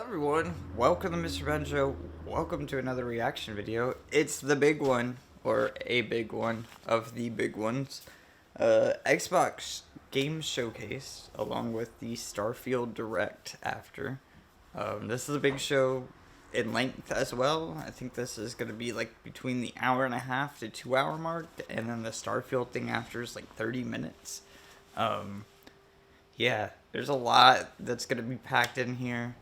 everyone, welcome to MrBenShow. Welcome to another reaction video. It's the big one, or a big one of the big ones. Xbox Game Showcase, along with the Starfield Direct after. This is a big show in length as well. I think this is going to be like between the hour and a half to 2 hour mark, and then the Starfield thing after is like 30 minutes. Yeah, there's a lot that's going to be packed in here.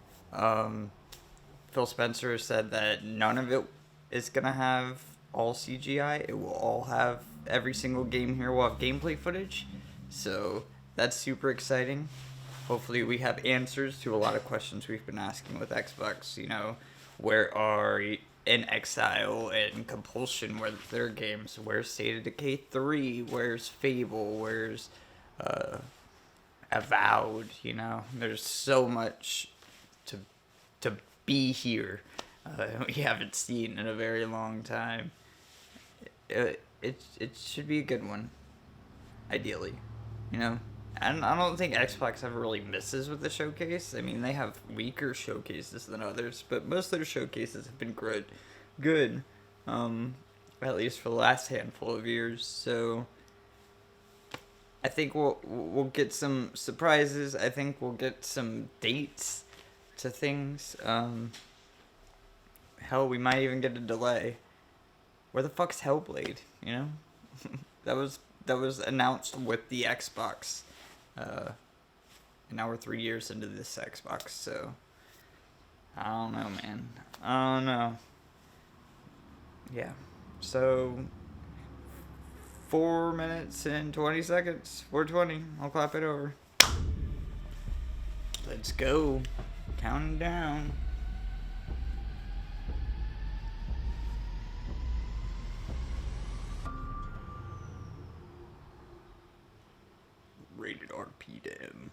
Phil Spencer said that none of it is going to have all CGI. It will all have, every single game here will have gameplay footage. So that's super exciting. Hopefully we have answers to a lot of questions we've been asking with Xbox. You know, where are In Exile and Compulsion, where their games? Where's State of Decay 3? Where's Fable? Where's Avowed? You know, there's so much to be here we haven't seen in a very long time. It should be a good one, ideally, you know. And I don't think Xbox ever really misses with the showcase. I mean, they have weaker showcases than others, but most of their showcases have been good, at least for the last handful of years. So I think we'll get some surprises. I think we'll get some dates to things. Hell, we might even get a delay. Where the fuck's Hellblade? You know, that was announced with the Xbox. And now we're 3 years into this Xbox, so I don't know, man. I don't know. Yeah. So 4 minutes and 20 seconds. 4:20. I'll clap it over. Let's go. Counting down. Rated RP damn.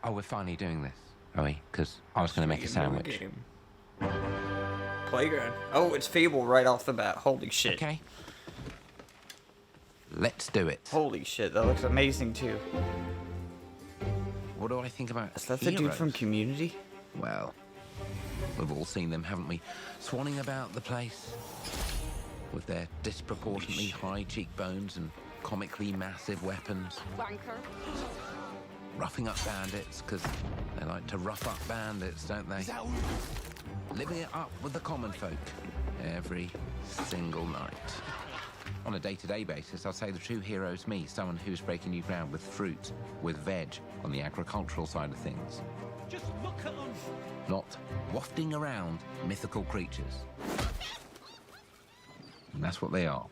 Oh, we're finally doing this, are we? Because I was going to make a sandwich. Playground. Oh, it's Fable right off the bat. Holy shit. Okay. Let's do it. Holy shit, that looks amazing too. What do I think about Is that the dude from Community? Well, we've all seen them, haven't we? Swanning about the place with their disproportionately high cheekbones and comically massive weapons. Wanker. Roughing up bandits, because they like to rough up bandits, don't they? Living it up with the common folk every single night. On a day-to-day basis, I'll say the true hero is me, someone who's breaking new ground with fruit, with veg, on the agricultural side of things. Just look at them. Not wafting around mythical creatures. And that's what they are.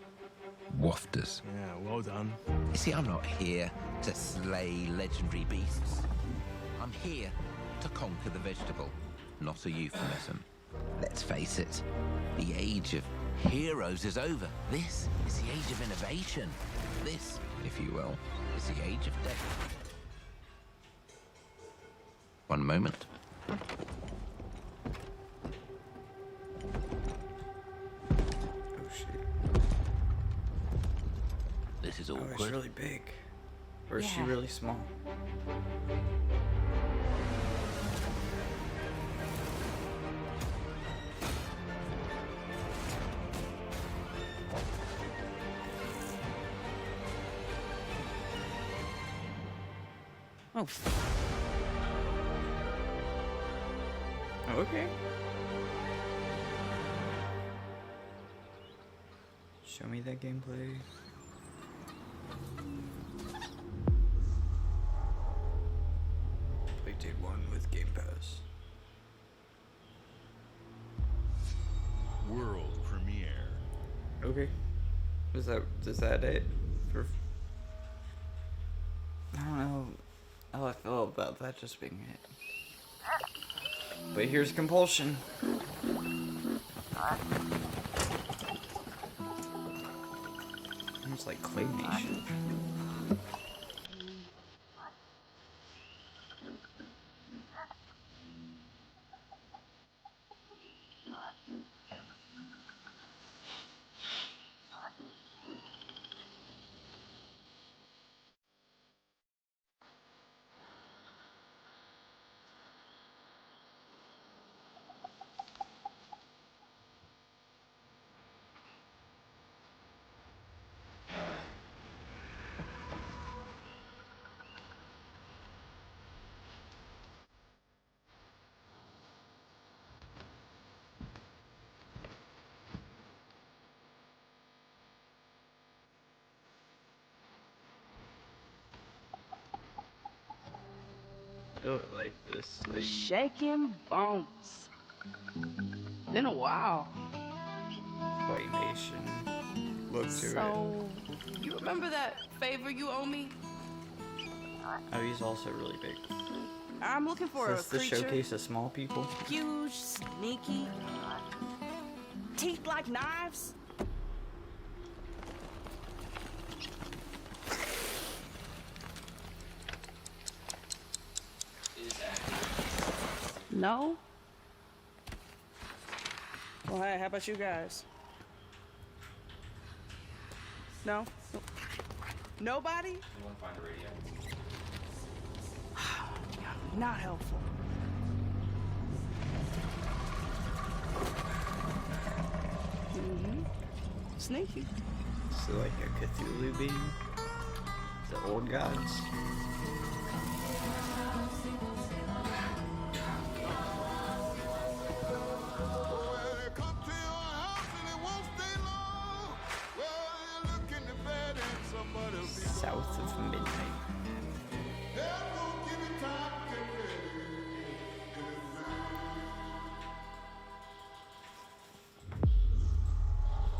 Wafters. Yeah, well done. You see, I'm not here to slay legendary beasts. I'm here to conquer the vegetable, not a euphemism. Let's face it, the age of heroes is over. This is the age of innovation. This, if you will, is the age of death. One moment. This is awkward. Oh, it's really big. Or is she really small? Oh. Okay. Show me that gameplay. Played one with Game Pass. World premiere. Okay. Is that it? For I don't know how I feel about that just being it. But here's Compulsion. It's like claymation. Oh, I like this. Like, Shaking bones. Been a while. claymation look to So, you remember that favor you owe me? it. Oh, he's also really big. I'm looking for Is this a the creature. showcase of small people? Huge, sneaky, teeth like knives. No? Well, hey, how about you guys? No? Nobody? You want to find a radio? Not helpful. Sneaky. So like a Cthulhu being? The old gods? South of midnight.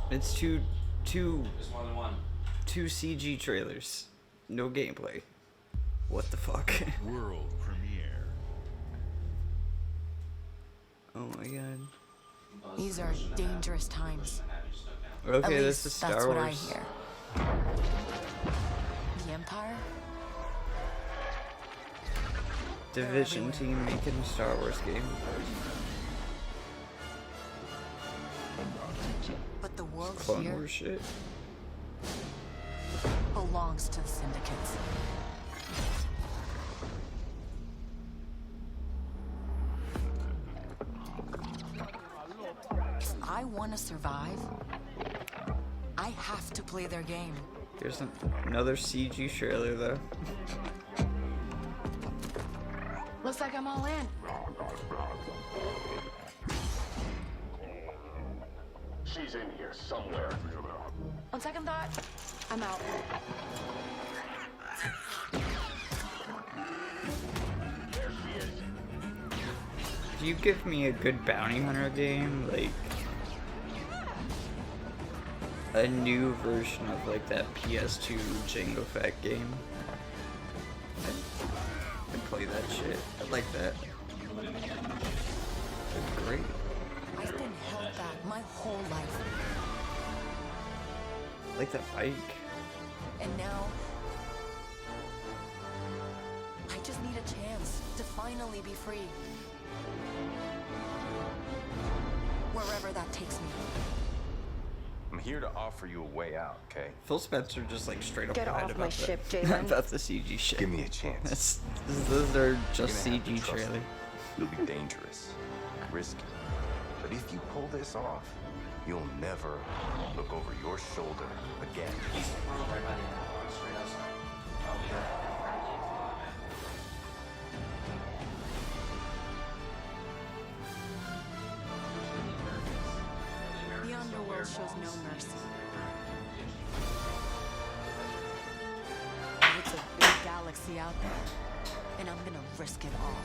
It's two Just more than one. CG trailers. No gameplay. What the fuck? World premiere. Oh my god. These are dangerous times. Okay, At this least is Star that's what I Wars. hear. The Empire? Division team making a Star Wars game. But the world Clone here Wars shit. belongs to the syndicates. If I want to survive, I have to play their game. Here's another CG trailer though. Looks like I'm all in. She's in here somewhere. On second thought, I'm out. There she is. Do you give me a good bounty hunter game? Like a new version of like that PS2 Jango Fett game? I'd play that shit. I like that. That's great. I've been held back my whole life. I like that bike. And now, I just need a chance to finally be free. Wherever that takes me. I'm here to offer you a way out, okay? Phil Spencer just like straight up Get lied off about my that. ship, Jalen. About the CG shit. Give me a chance. Those are You're just gonna have to CG trust trailer. me. It'll be dangerous, risky. But if you pull this off, you'll never look over your shoulder again. Right by the end. Straight outside. I'll be there. The underworld shows no mercy. It's a big galaxy out there, and I'm gonna risk it all.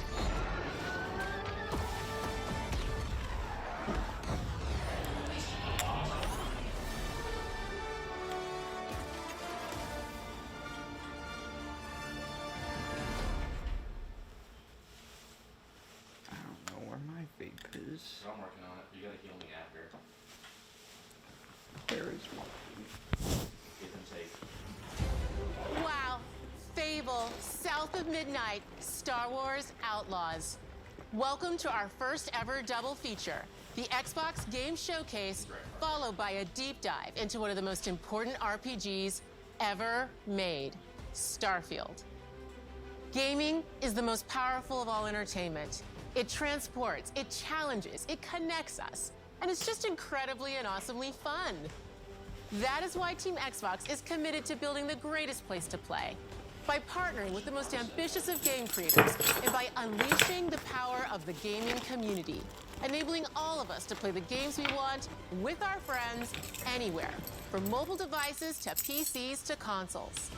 I don't know where my vape is. I'm working on it. You gotta heal me after. Where is my Give and take. Wow. Fable, South of Midnight, Star Wars Outlaws. Welcome to our first ever double feature, the Xbox Game Showcase, followed by a deep dive into one of the most important RPGs ever made, Starfield. Gaming is the most powerful of all entertainment. It transports, it challenges, it connects us, and it's just incredibly and awesomely fun. That is why Team Xbox is committed to building the greatest place to play. By partnering with the most ambitious of game creators and by unleashing the power of the gaming community, enabling all of us to play the games we want with our friends anywhere, from mobile devices to PCs to consoles.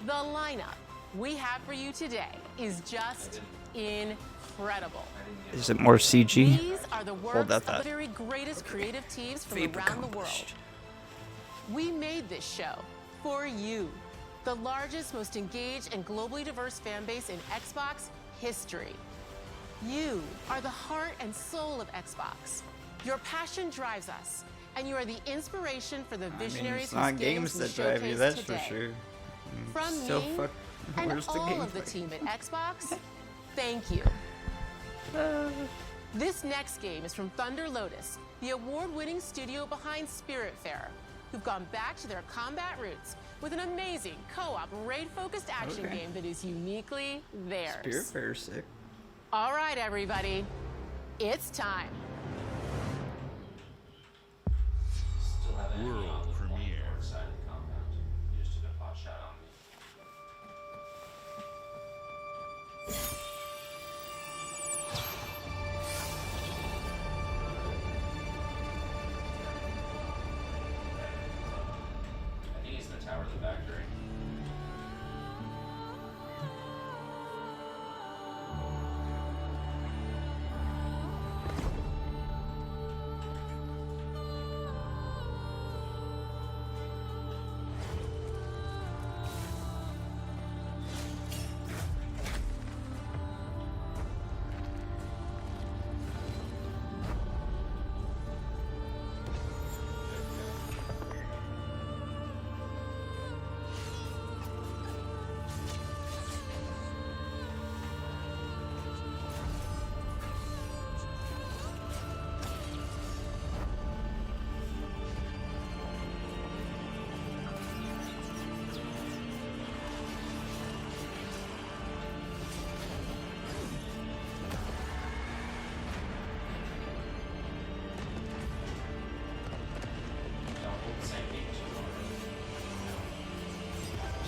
The lineup, we have for you today is just incredible. Is it more CG? These are the works of the very greatest creative teams from around the world. We made this show for you, the largest, most engaged, and globally diverse fan base in Xbox history. You are the heart and soul of Xbox. Your passion drives us, and you are the inspiration for the visionaries it's not whose games we that drive you, showcase that's today. for sure. From So me and where's the all of the gameplay? team at Xbox, thank you. This next game is from Thunder Lotus, the award-winning studio behind Spiritfarer, who've gone back to their combat roots with an amazing co-op raid-focused action game that is uniquely theirs. Spiritfarer's sick. All right, everybody, it's time. Still have any World on the premiere. 24-sided compound. You just took a pot shot on me. I think it's the tower of the factory.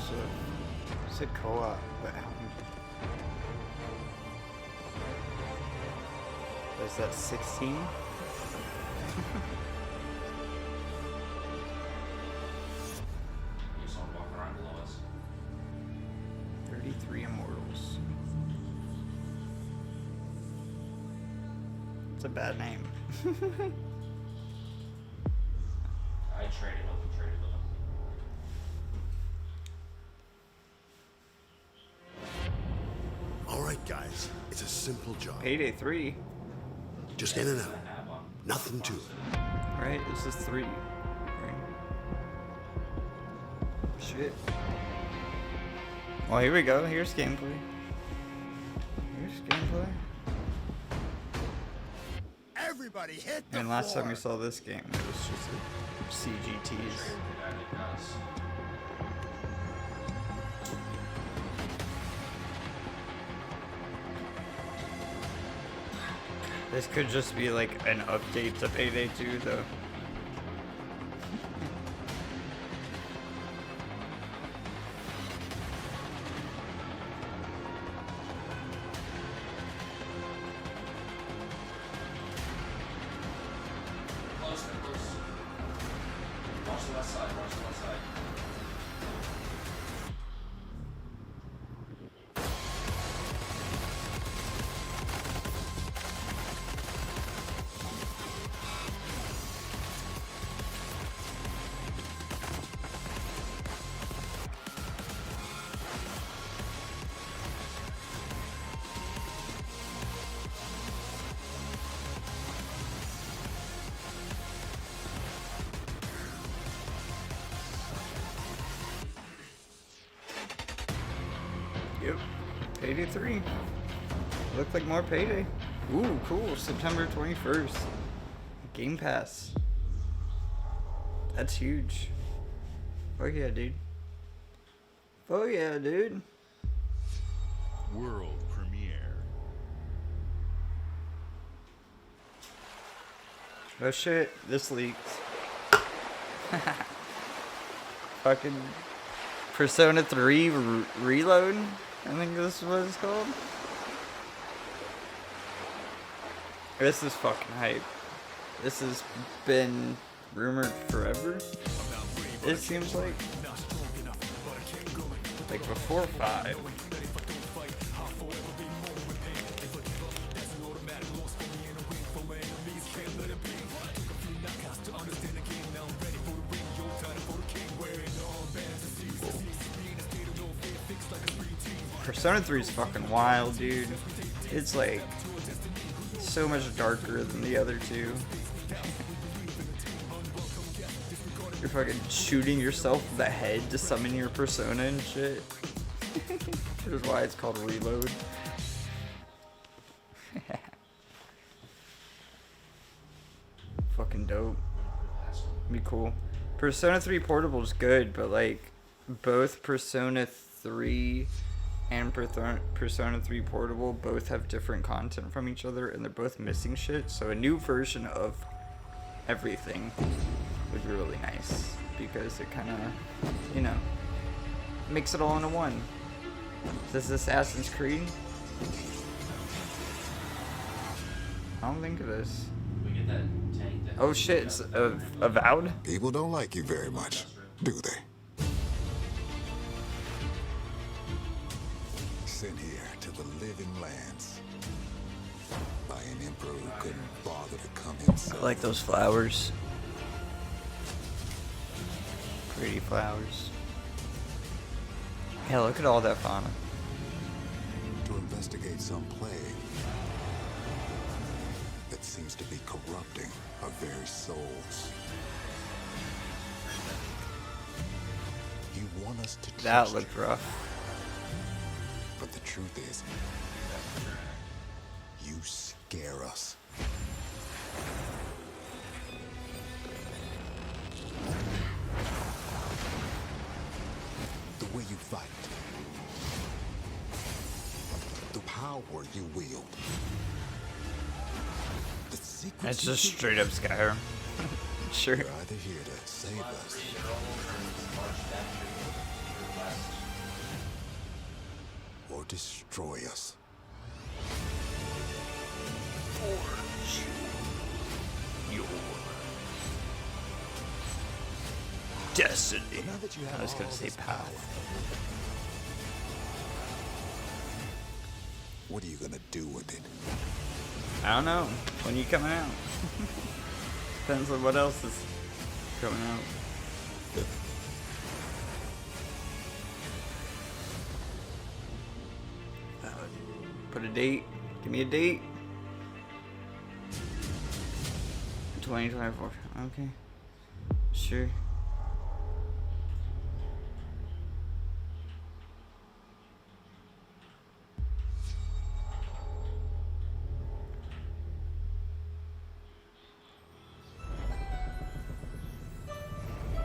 So, it's a co-op, but is that 16? You saw him walking around below us. 33 Immortals. It's a bad name. I traded with him. All right, guys, it's a simple job. Payday 3. Just in and out. Nothing to it. Right? This is 3. Right? Shit. Well, here we go. Here's gameplay. Here's gameplay. Everybody hit the And last floor. time we saw this game, it was just a CG tease. This could just be like an update to Payday 2, though. Close, they're close. Watch the left side, watch the left side. Yep. Payday 3. Looked like more Payday. Ooh, cool. September 21st. Game Pass. That's huge. Oh yeah, dude. Oh yeah, dude. World premiere. Oh shit, this leaked. Fucking Persona 3 Reload? I think this is what it's called. This is fucking hype. This has been rumored forever. It seems like. Like before 5. Persona 3 is fucking wild, dude. It's like so much darker than the other two. You're fucking shooting yourself in the head to summon your persona and shit. Which is why it's called Reload. Fucking dope. Be cool. Persona 3 Portable is good, but like both Persona 3 and Persona 3 Portable both have different content from each other, and they're both missing shit. So a new version of everything would be really nice, because it kind of, you know, makes it all into one. Is this Assassin's Creed? I don't think it is. We get that tank that Oh shit, it's Avowed? People don't like you very much, do they? Sent here to the living lands by an emperor who couldn't bother to come I himself. like those flowers. Pretty flowers. Yeah, look at all that fauna. To investigate some plague that seems to be corrupting our very souls. You want us to That trust looked you, rough. but the truth is, you scare us. The way you fight, the power you wield, the secrets That's you just keep. straight up Skyrim. Sure. You're either here to save us or destroy us. Your destiny. Now that you have I was gonna all say this path. What are you gonna do with it? I don't know. When you coming out? Depends on what else is coming out. Put a date. Give me a date. 2024. Okay. Sure.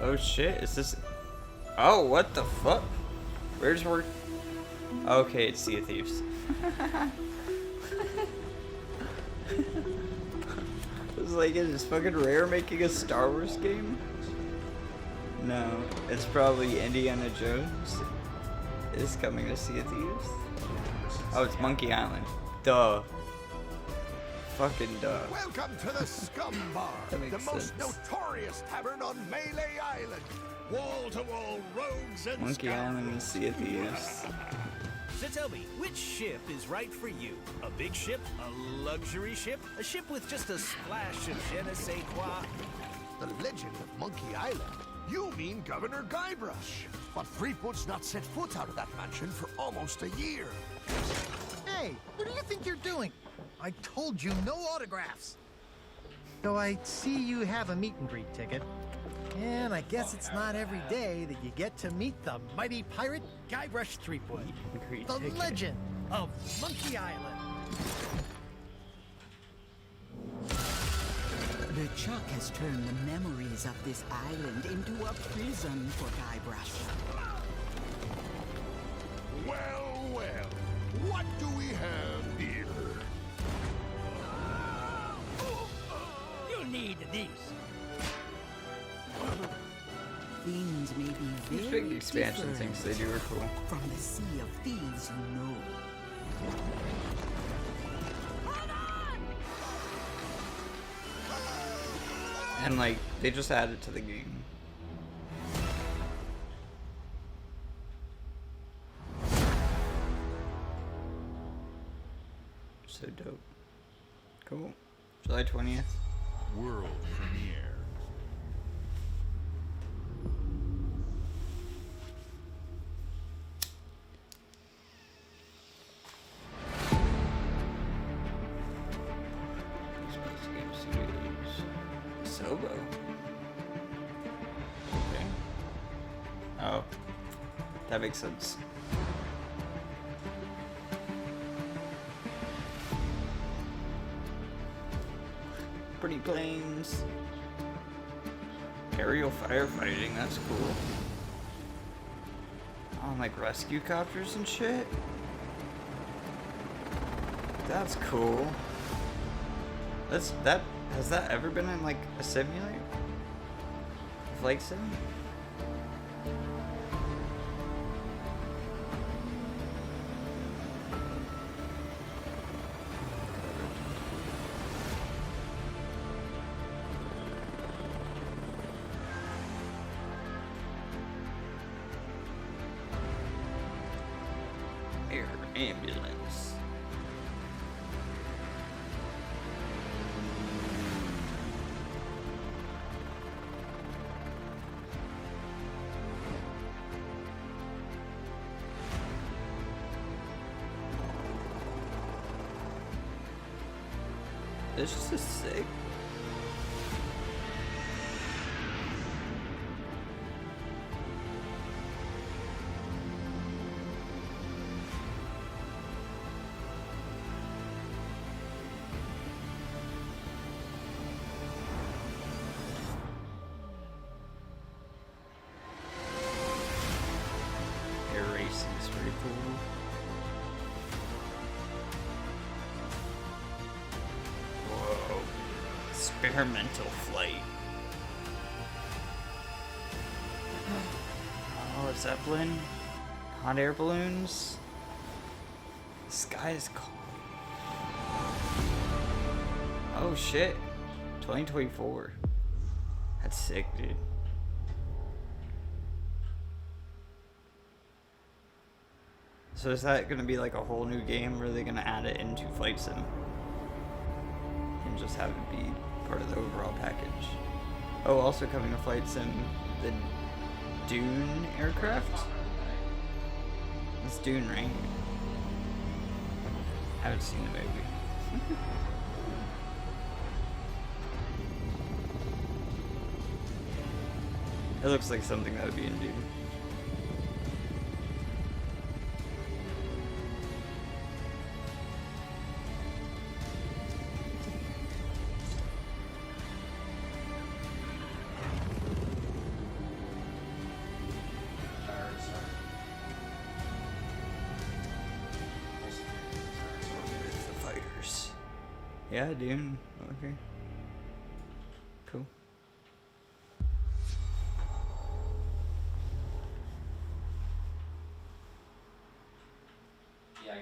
Oh shit, is this... Oh, what the fuck? Where's work? Okay, it's Sea of Thieves. I was like, is fucking Rare making a Star Wars game? No, it's probably Indiana Jones is coming to Sea of Thieves. Oh, it's Monkey Island. Duh. Fucking duh. Welcome to the Scum Bar, That makes the most sense. notorious tavern on Melee Island. Wall-to-wall rogues and Monkey Island and Sea of Thieves. So tell me, which ship is right for you? A big ship? A luxury ship? A ship with just a splash of je ne sais quoi? The legend of Monkey Island. You mean Governor Guybrush. But Threepwood's not set foot out of that mansion for almost a year. Hey, what do you think you're doing? I told you no autographs. So I see you have a meet and greet ticket. And I guess it's not every day that you get to meet the mighty pirate Guybrush Threepwood. The legend of Monkey Island. The Chuck has turned the memories of this island into a prison for Guybrush. Well, well. What do we have here? You need these. Things may be These very big expansion different things they do are cool. from the Sea of Thieves you know. And like, they just added to the game. So dope. Cool. July 20th. World premiere. Sobo. Okay. Oh. That makes sense. Pretty planes. Aerial firefighting, that's cool. On like rescue copters and shit. That's cool. Has that ever been in like a simulator? Flight sim? Air ambulance. This is sick. Air racing is pretty cool. Whoa. Experimental flight. Oh, a Zeppelin? Hot air balloons? The sky is cold. Oh shit. 2024. That's sick, dude. So is that gonna be like a whole new game, or are they gonna add it into Flight Sim? And just have it be part of the overall package? Oh, also coming to Flight Sim, the Dune aircraft? It's Dune, right? Haven't seen the movie. It looks like something that would be in Dune. The fighters. Yeah, Dune. Okay. Cool.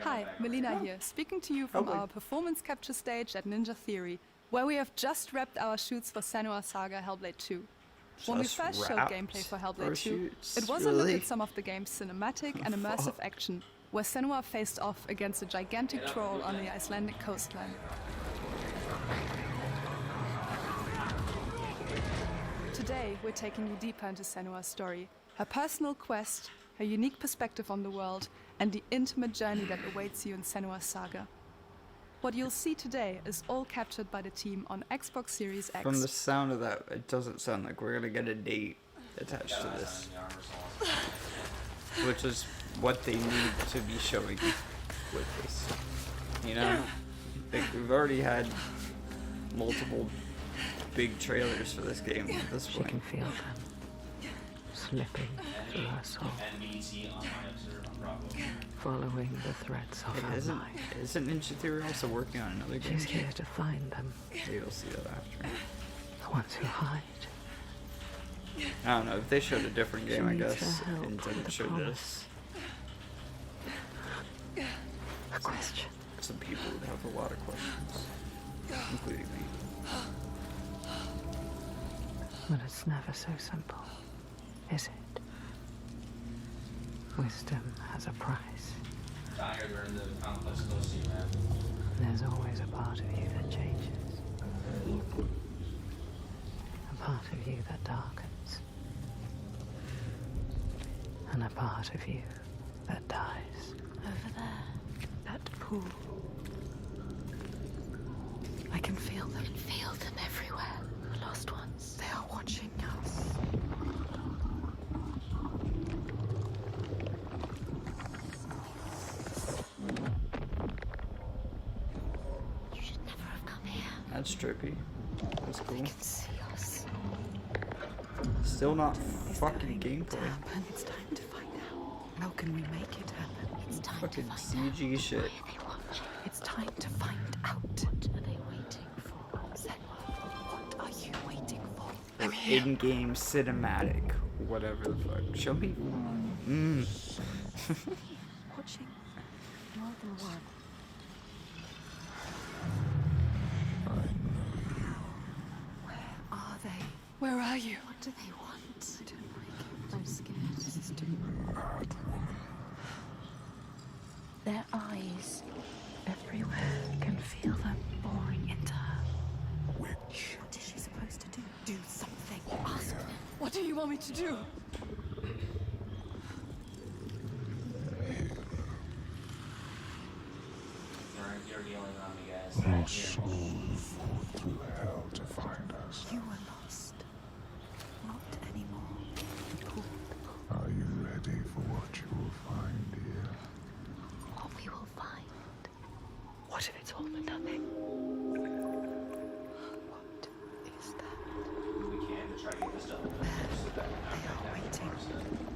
Hi, Melina here, speaking to you from our performance capture stage at Ninja Theory, where we have just wrapped our shoots for Senua Saga Hellblade 2. When we first showed gameplay for Hellblade 2, it was a look at some of the game's cinematic and immersive action, where Senua faced off against a gigantic troll on the Icelandic coastline. Today, we're taking you deeper into Senua's story, her personal quest, her unique perspective on the world, and the intimate journey that awaits you in Senua's Saga. What you'll see today is all captured by the team on Xbox Series X. From the sound of that, it doesn't sound like we're gonna get a date attached to this. Which is what they need to be showing with this. You know? Like, we've already had multiple big trailers for this game at this point. She can feel them slipping through her soul, following the threads of her mind. Isn't Ninja Theory also working on another game? She's here to find them. So you'll see that after. The ones who hide. I don't know, if they showed a different game, I guess, and didn't show this. A question. Some people would have a lot of questions, including me. But it's never so simple, is it? Wisdom has a price. There's always a part of you that changes. A part of you that darkens. And a part of you that dies. Over there. That pool. I can feel them. Everywhere. The lost ones. They are watching us. You should never have come here. That's trippy. That's cool. They can see us. Still not fucking gameplay. It's time to find out. How can we make it happen? It's time Fucking to find CG shit. Why are they watching? It's time to find out. What are they waiting for? Senwa, what are you waiting for? An in-game cinematic, whatever the fuck. Show me. Watching more than one. Where are they? Where are you? What do they want? I don't like it. I'm scared. This is too Their eyes. everywhere. Can feel them boring into her. What is she supposed to do? Do something. Ask them. What do you want me to do? You're yelling on me, guys. Our souls fought through hell to find us. You were lost. Not anymore. Are you ready for what you will find here? What we will find. What if it's all for nothing? What is that? We can to try to get this done. They are waiting.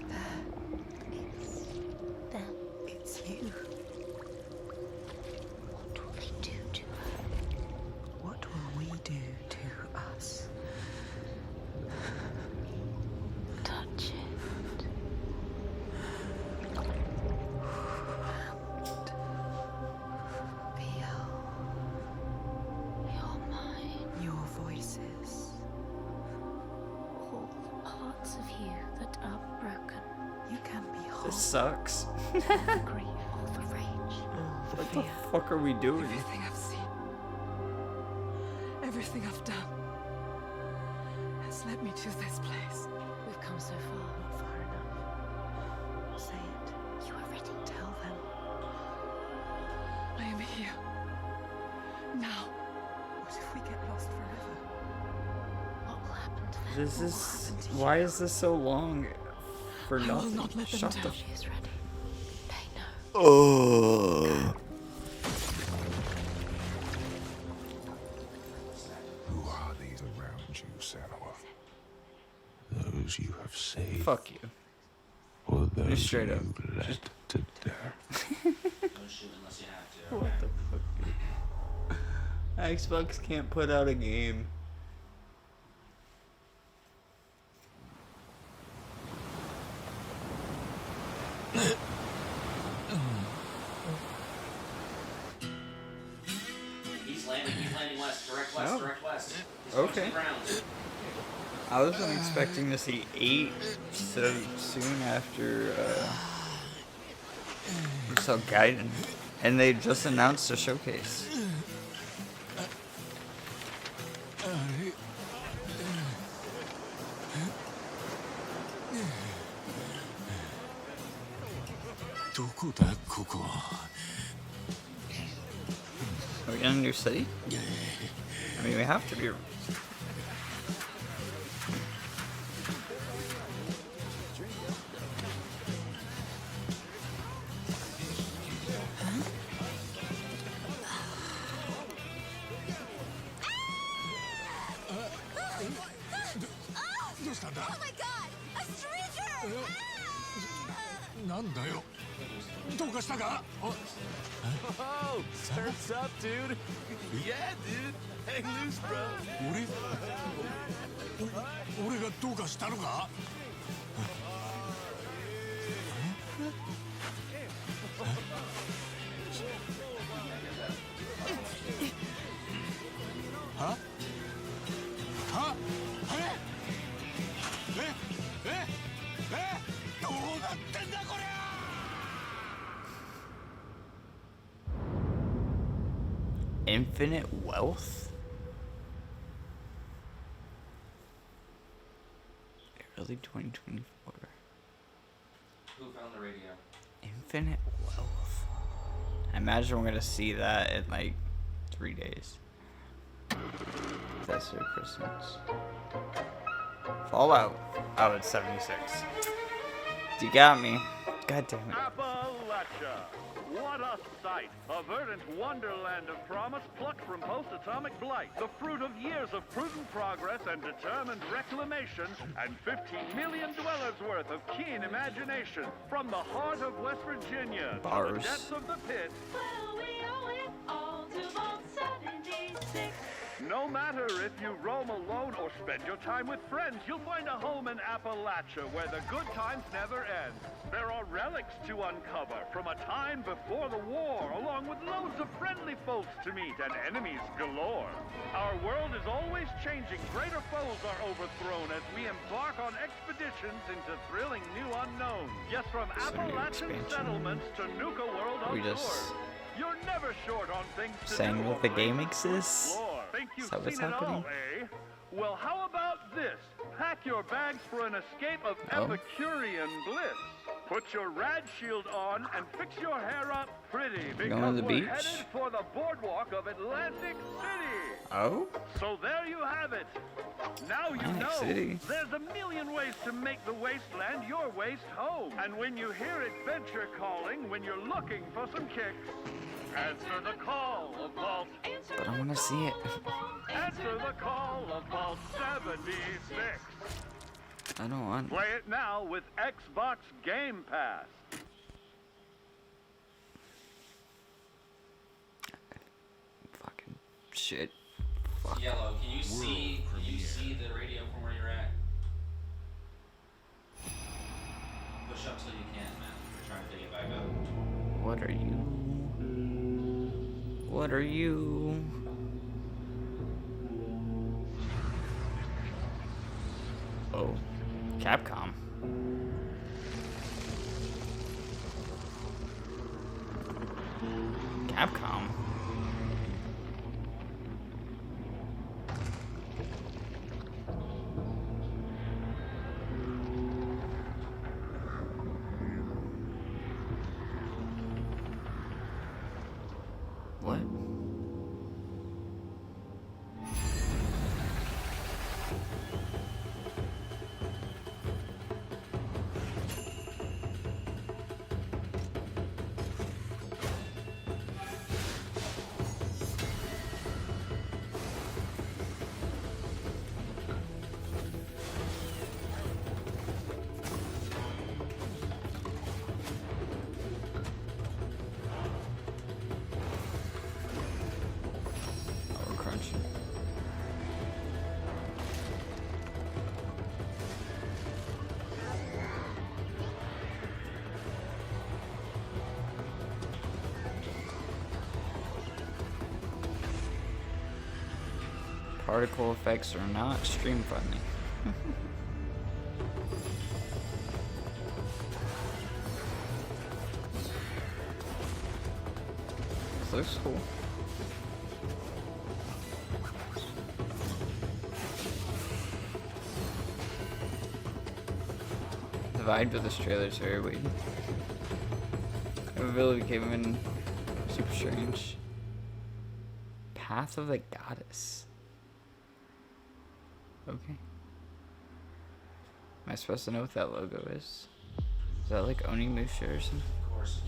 There. It's them. It's you. What will they do to her? What will we do to us? Touch it. Feel You're mine. your voices. All the parts of you that are broken. You can be whole. This sucks. All the grief, all the rage. What the fuck are we doing? Everything I've seen, everything I've done, has led me to this place. We've come so far. Not far enough. Say it. You are ready. Tell them. I am here. Now. What if we get lost forever? What will happen to them? This is. Why is this so long? For I will nothing. not let them Shut down. the. She is ready. They know. Who are these around you, Senua? Those you have saved? Fuck you. Or those Just straight up. you led to death? Don't shoot unless you have to. What the fuck? Xbox can't put out a game. He's landing west, direct west, Oh. direct west. He's Okay. close to the ground. I wasn't expecting to see 8 so soon after we saw Gaiden, and they just announced a showcase. Are we in a new city? I mean, we have to be. Oh my god! A stranger! なんだよ。どうかしたか? Oh, surf's up, dude. Yeah, dude. Hang loose, bro. 俺がどうかしたのか? Huh? Huh? どうなってんだこりゃ! Infinite wealth? Early 2024. Who found the radio? Infinite wealth. I imagine we're gonna see that in like 3 days. That's their Christmas. Fallout. Oh, it's 76. You got me. God damn it. Appalachia. What a sight! A verdant wonderland of promise plucked from post-atomic blight. The fruit of years of prudent progress and determined reclamation, and 15 million dwellers worth of keen imagination. From the heart of West Virginia to the depths of the pit. Well, we owe it all to Vault 76. No matter if you roam alone or spend your time with friends, you'll find a home in Appalachia where the good times never end. There are relics to uncover from a time before the war, along with loads of friendly folks to meet and enemies galore. Our world is always changing. Greater foes are overthrown as we embark on expeditions into thrilling new unknowns. Yes, from Appalachian settlements to Nuka World outdoors. You're never short on things to Saying do that the or game place to exists? explore. Think you've Is that what's seen it happening? all, eh? Well, how about this? Pack your bags for an escape of Epicurean bliss. Put your rad shield on and fix your hair up pretty because Going to the we're beach? headed for the boardwalk of Atlantic City. Oh? So there you have it. Now you Atlantic know City. there's a million ways to make the wasteland your waste home. And when you hear adventure calling, when you're looking for some kicks, answer the call of Vault. But I want to see it. Answer the call of Vault 76. I don't want. Play it now with Xbox Game Pass. Fucking shit. Yellow, can you see the radio from where you're at? Push up till you can, man. We're trying to dig it back up. What are you? What are you? Oh, Capcom. Capcom. What? Particle effects are not stream friendly. This looks cool. The vibe of this trailer is very weird. It became in super strange. Path of the Goddess. Okay. Am I supposed to know what that logo is? Is that like Onimusha or something? Of course.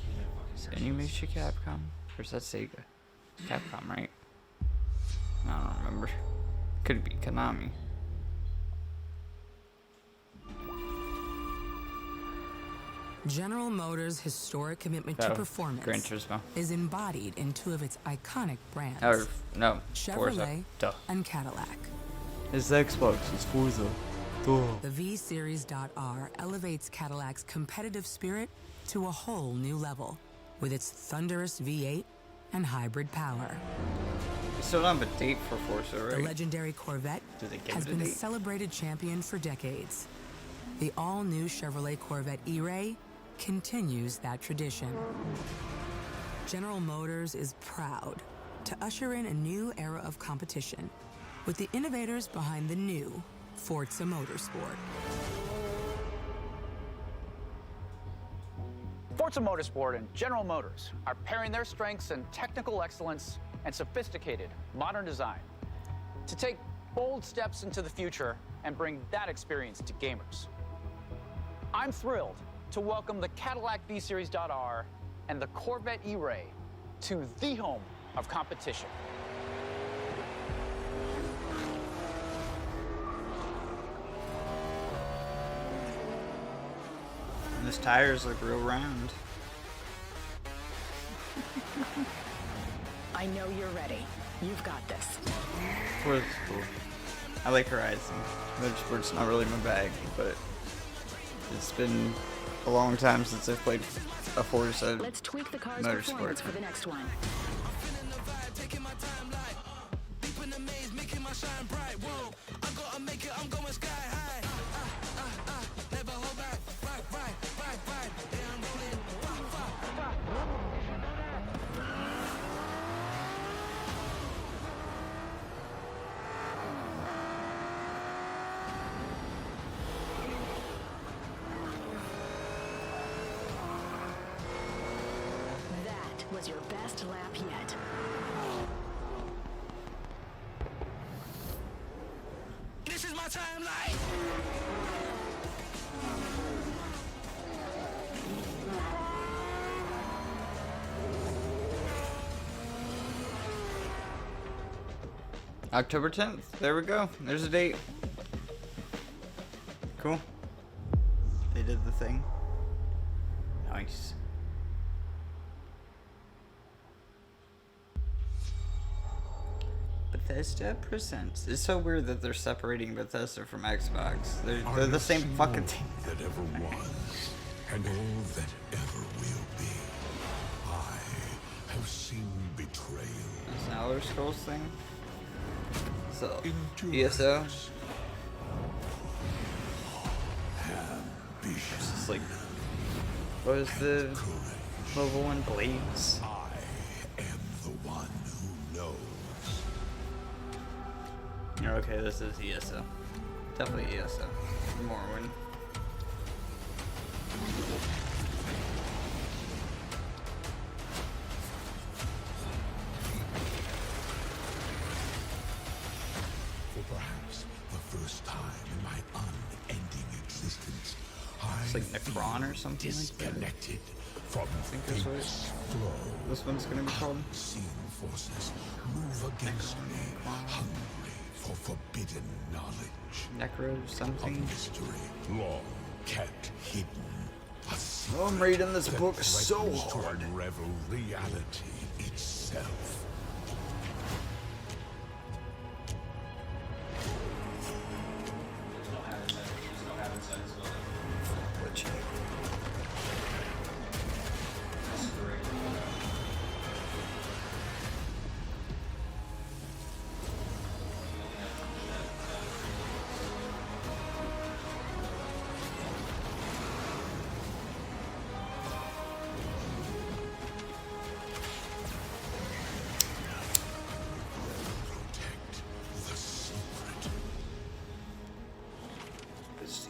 Is Onimusha Capcom? Or is that Sega? Capcom, right? I don't remember. Could be Konami. General Motors' historic commitment to performance Gran Turismo. is embodied in two of its iconic brands, Or, no, Forza. Chevrolet Duh. and Cadillac. It's Xbox, it's Forza. Duh. The V-Series.R elevates Cadillac's competitive spirit to a whole new level with its thunderous V8 and hybrid power. We still don't have a date for Forza, right? The legendary Corvette Do they give has it a been a date? celebrated champion for decades. The all-new Chevrolet Corvette E-Ray continues that tradition. General Motors is proud to usher in a new era of competition with the innovators behind the new Forza Motorsport. Forza Motorsport and General Motors are pairing their strengths in technical excellence and sophisticated modern design to take bold steps into the future and bring that experience to gamers. I'm thrilled to welcome the Cadillac V-Series.R and the Corvette E-Ray to the home of competition. And his tires look real round. I know you're ready. You've got this. Forza's cool. I like Horizon. Motorsport's not really my bag, but it's been a long time since I've played a Forza Let's tweak the car's Motorsport. performance for the next one. That was your best lap yet. This is my timeline. October 10th. There we go. There's a date. Cool. They did the thing. Nice. Bethesda presents. It's so weird that they're separating Bethesda from Xbox. They're the same fucking thing. That ever was, and all that ever will be. I have seen betrayal. It's an Elder Scrolls thing. So, ESO. It's just like, what was the level 1 Blades? I am the one who knows. Okay, this is ESO. Definitely ESO. Morrowind. For perhaps the first time in my unending existence, It's like Necron or something disconnected like that. From I think this was. This one's gonna be called. Unseen forces move against me, hungry for forbidden knowledge. Necro something. Mystery long kept hidden. Oh, I'm reading this book so To hard. unravel reality itself.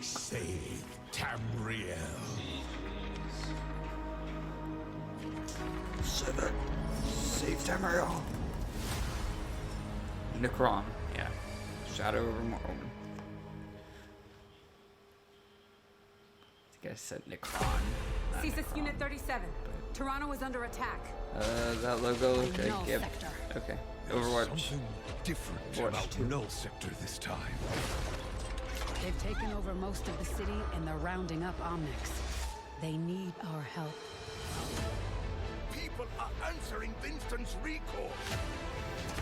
Save Tamriel. Save Tamriel. Necron, yeah. Shadow over Morrowind. I think I said Necron. not CSIS Necron. Unit 37. Toronto is under attack. That logo looked Null like, yep. sector. Okay. Overwatch. Something different Overwatch about 2. Null Sector this time. They've taken over most of the city and they're rounding up Omnics. They need our help. People are answering Winston's recall.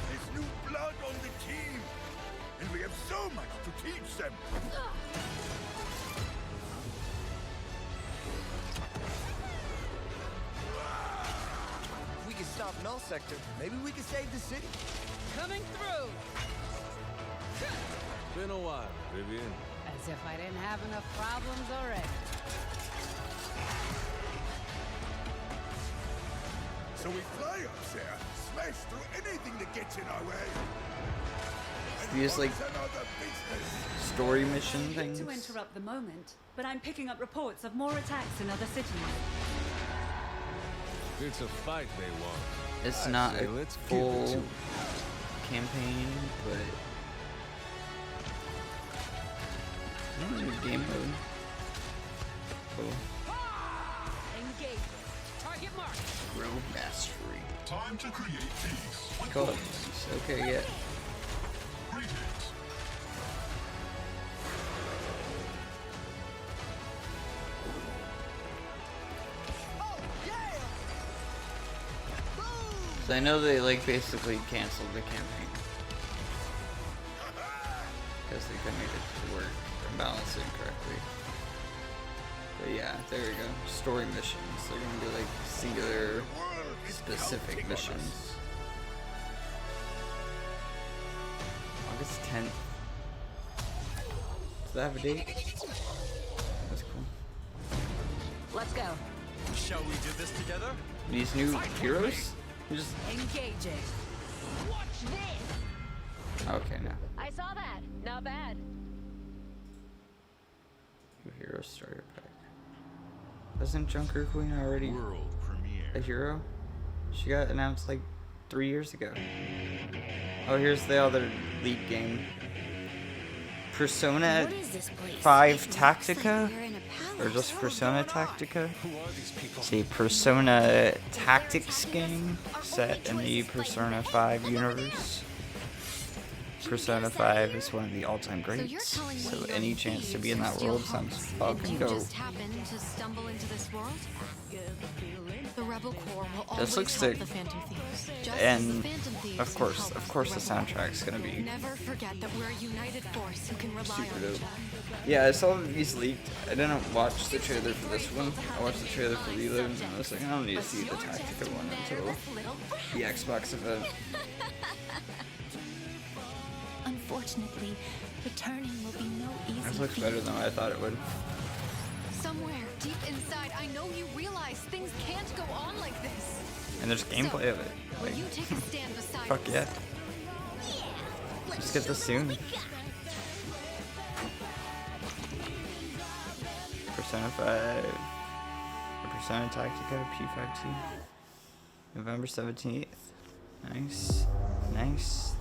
There's new blood on the team, and we have so much to teach them. If we can stop Null Sector, maybe we can save the city. Coming through! Been a while, Vivian. As if I didn't have enough problems already. So we fly up there, smash through anything that gets in our way. These like story mission To things. interrupt the moment, but I'm picking up reports of more attacks in other cities. It's a fight they want. It's I not say a let's give it full to 'em. campaign, but game mode. Cool. Engage. Target mark. Road mastery. Time to create peace. Cool. Okay, yeah. So I know they like basically canceled the campaign because they couldn't make it to work and balance it correctly. But yeah, there we go. Story missions. They're gonna be like singular, specific missions. August 10th. Does that have a date? That's cool. Let's go. Shall we do this together? These new heroes? Just Engaging. Watch this. okay now. I saw that. Not bad. New hero starter pack. Wasn't Junker Queen already World premiere. a hero? She got announced like 3 years ago. Oh, here's the other lead game. Persona 5 Tactica? Or just Persona Tactica? It's a Persona Tactics game set in the Persona 5 universe. Persona 5 is one of the all-time greats, so any chance to be in that world sounds fucking dope. Just happened to stumble into this world? The Rebel Corps will This always looks help sick. the Phantom Thieves. Just as And the Phantom Thieves of course help the Rebel soundtrack's gonna be Never forget that we're a united force who can rely super on dope. each other. Yeah, I saw these leaked. I didn't watch the trailer for this one. I watched the trailer for Reload, and I was like, I don't need to see the Tactica one until the Xbox event. Unfortunately, returning will be no easy This looks feat. better than I thought it would. Somewhere deep inside, I know you realize things can't go on like this. And there's gameplay of it. Will Like, you take a stand beside fuck us? yeah. Let's get this soon. Persona 5. Or Persona Tactica P5T. November 17th. Nice. Nice.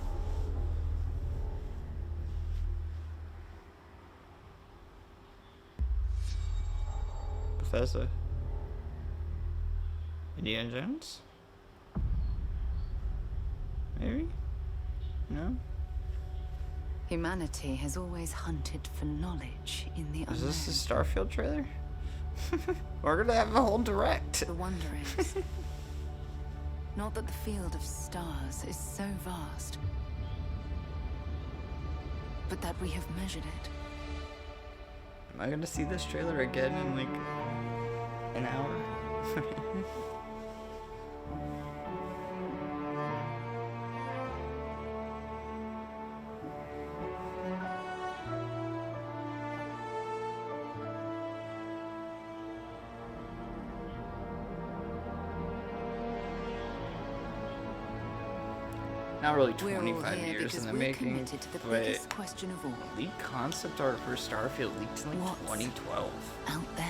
Bethesda. Indiana Jones? Maybe? No? Humanity has always hunted for knowledge in the Is unknown. this the Starfield trailer? We're gonna have a whole direct. The wonder is not that the field of stars is so vast, but that we have measured it. Am I gonna see this trailer again in like an hour? Not really We're all 25 here years because in the we're making, committed to the but biggest question of all. lead concept art for Starfield leaked in like What's 2012. out there?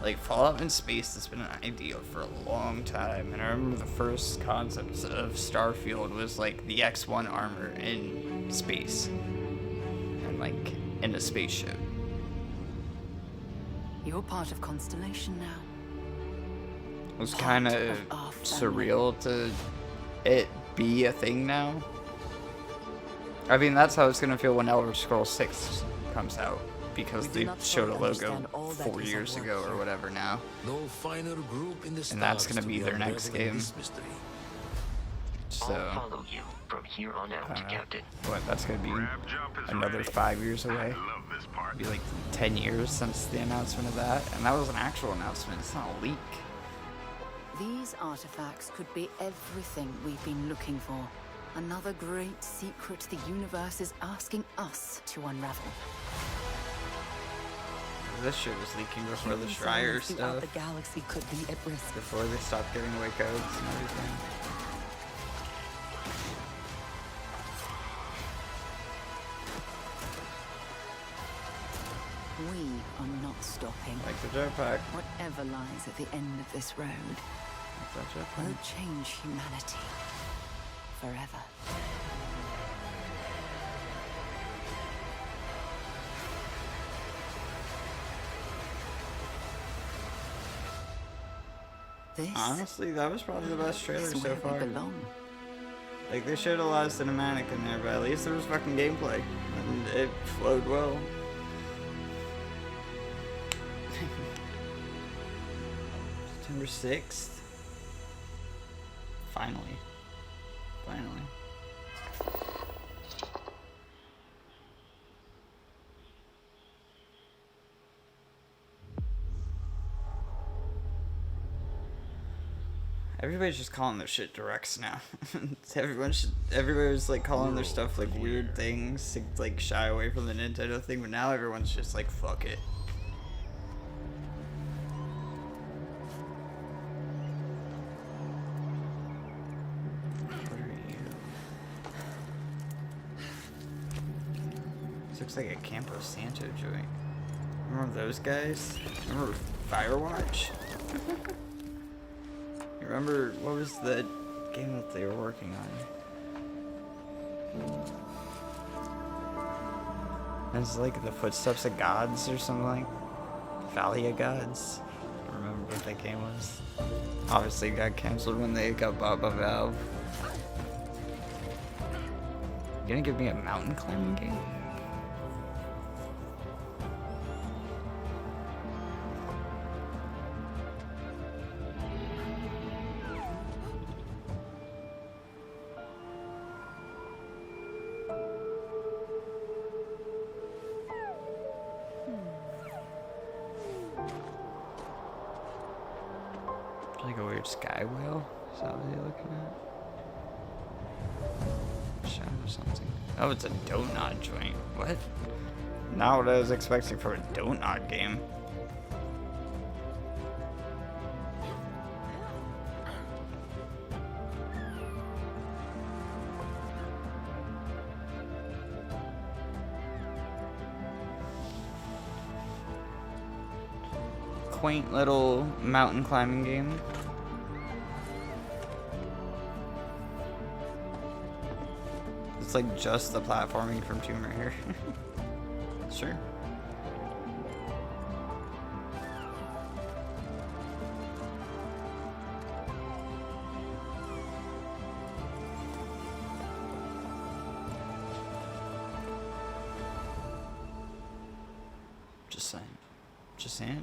Like Fallout in space has been an idea for a long time, and I remember the first concepts of Starfield was like the X1 armor in space, and like in a spaceship. You're part of Constellation now. It was kind of surreal to it be a thing now. I mean, that's how it's gonna feel when Elder Scrolls 6 comes out, because they showed a logo 4 years ago or whatever now. No finer group in the And that's stars gonna to be their next unraveling game. this mystery. So, I'll follow you from here on out, Captain. what, that's gonna be another 5 years away. Be like 10 years since the announcement of that, and that was an actual announcement, it's not a leak. These artifacts could be everything we've been looking for. Another great secret the universe is asking us to unravel. This shit was leaking before the Human Schreier souls throughout stuff, the galaxy could be at risk. before they stopped giving away codes and everything. We are not stopping. Like the jetpack. Whatever lies at the end of this road will change humanity forever. This Honestly, that was probably the best trailer is so where far. we belong. Like, they showed a lot of cinematic in there, but at least there was fucking gameplay. And it flowed well. September 6th. Finally. Finally. Everybody's just calling their shit directs now. Everybody's like calling their stuff like weird things to like shy away from the Nintendo thing, but now everyone's just like, fuck it. What are you? This looks like a Campo Santo joint. Remember those guys? Remember Firewatch? Remember, what was the game that they were working on? It's like the Footsteps of Gods or something like Valley of Gods. I don't remember what that game was. Obviously it got cancelled when they got bought by Valve. You gonna give me a mountain climbing game? Like a weird sky whale? Is that what you're looking at? Shadow something. Oh, it's a donut joint. What? Not what I was expecting for a donut game. Quaint little mountain climbing game. It's like just the platforming from Tomb Raider. Sure.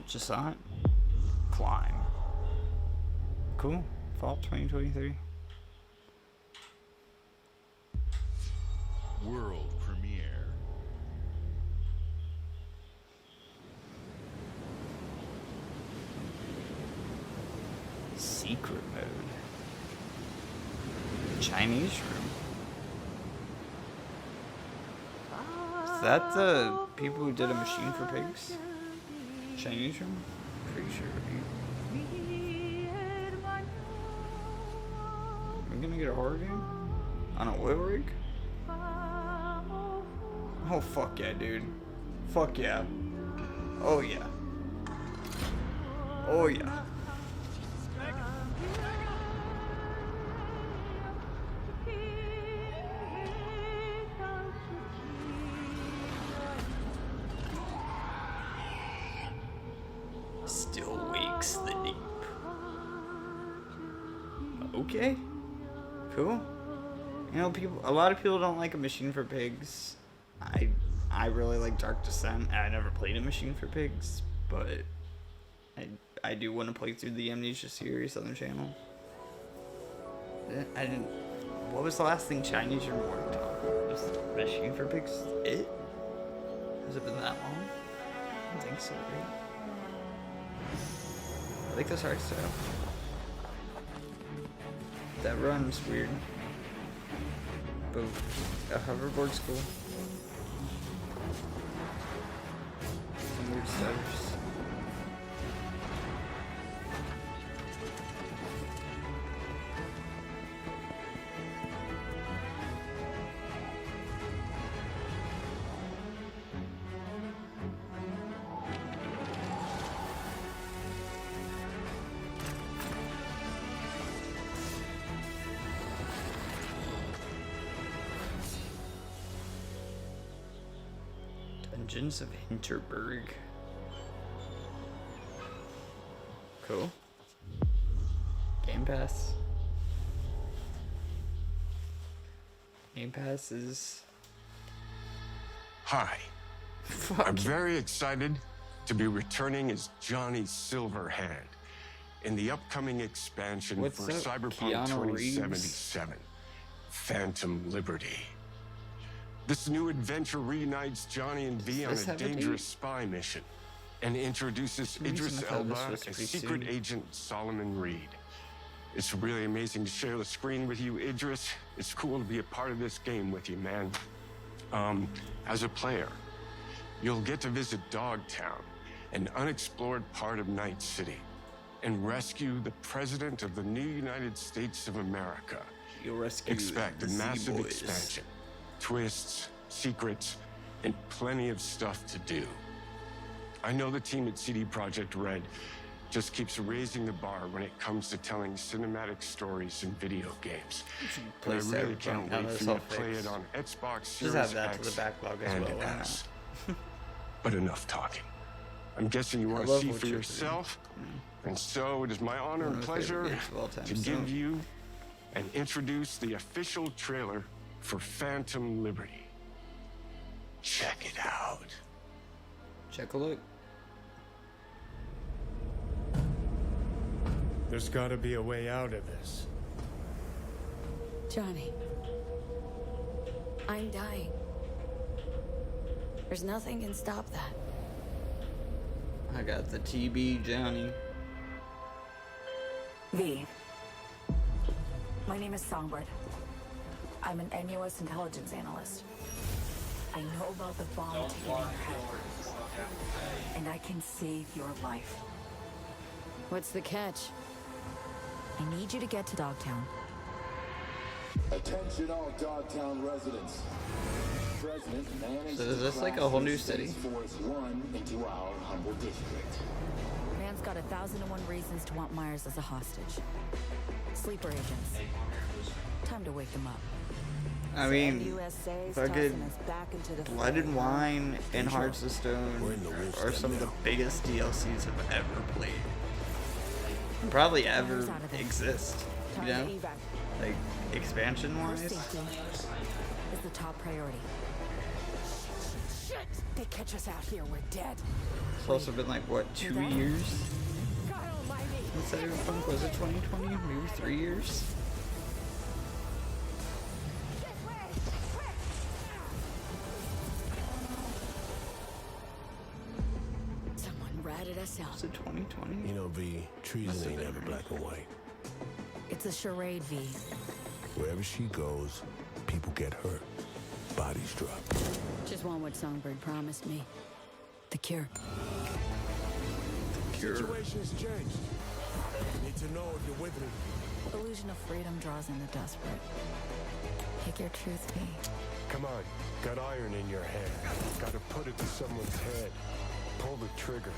Just saw it. Climb. Cool. Fall 2023. World premiere. Secret mode. Chinese room. Is that the people who did A Machine for Pigs? Chinese room? Pretty sure. Are we gonna get a horror game? On a oil rig? Oh fuck yeah, dude. Fuck yeah. Oh yeah. Oh yeah. Still wakes the deep. Okay. Cool. You know, a lot of people don't like A Machine for Pigs. I really like Dark Descent. I never played A Machine for Pigs, but I do want to play through the Amnesia series on the channel. I didn't. What was the last thing Chinese room worked on? Was Machine for Pigs it? Has it been that long? I don't think so, right? I like this art style. That run's weird. But a hoverboard's cool. Some weird stuff. Dungeons of Hinterberg. Cool. Game Pass. Game Pass is... Hi. I'm very excited to be returning as Johnny Silverhand in the upcoming expansion What's for up, Cyberpunk Keanu Reeves? 2077, Phantom Liberty. This new adventure reunites Johnny and V on this a have a date? dangerous spy mission and introduces For some reason, Idris I thought this Elba was as pretty secret soon. agent Solomon Reed. It's really amazing to share the screen with you, Idris. It's cool to be a part of this game with you, man. As a player, you'll get to visit Dogtown, an unexplored part of Night City, and rescue the President of the new United States of America. You'll rescue Expect a the massive Z-Boys. expansion, twists, secrets, and plenty of stuff to do. I know the team at CD Projekt Red just keeps raising the bar when it comes to telling cinematic stories in video games. Play And I really Cyberpunk, can't now wait that for it's you all to play fixed. it on Xbox Just Series add that to X the backlog as and well, why not? S. But enough talking. I'm guessing you I want to love see Witcher for 3. yourself, and so it is my honor One and of my favorite pleasure games of all time, to so- give you and introduce the official trailer for Phantom Liberty. Check it out. Check a look. There's gotta be a way out of this. Johnny, I'm dying. There's nothing can stop that. I got the TB, Johnny. V. My name is Songbird. I'm an NUS intelligence analyst. I know about the bomb ticking in your head. And I can save your life. What's the catch? I need you to get to Dogtown. Attention all Dogtown residents. President managed So is to this like a crash whole new the state's city? Force One into our humble district. Man's got 1,001 reasons to want Myers as a hostage. Sleeper agents. Time to wake them up. I mean, USA's fucking tossing us back into the Blood and fray. Wine and Hearts of Stone are some of the biggest DLCs I've ever played. And probably ever exist, you know? Like, expansion-wise. Safety is the top priority. Shit! They catch us out here, we're dead. It's also been like, what, 2 years? Since Cyberpunk, was it 2020? Maybe 3 years? Someone ratted us out. Was it 2020? You know, V, treason ain't ever black and white. It's a charade, V. Wherever she goes, people get hurt. Bodies drop. Just want what Songbird promised me. The cure. Situation's changed. Need to know if you're with me. Illusion of freedom draws in the desperate. Pick your truth, V. Come on. Got iron in your hand. Gotta put it to someone's head. Pull the trigger.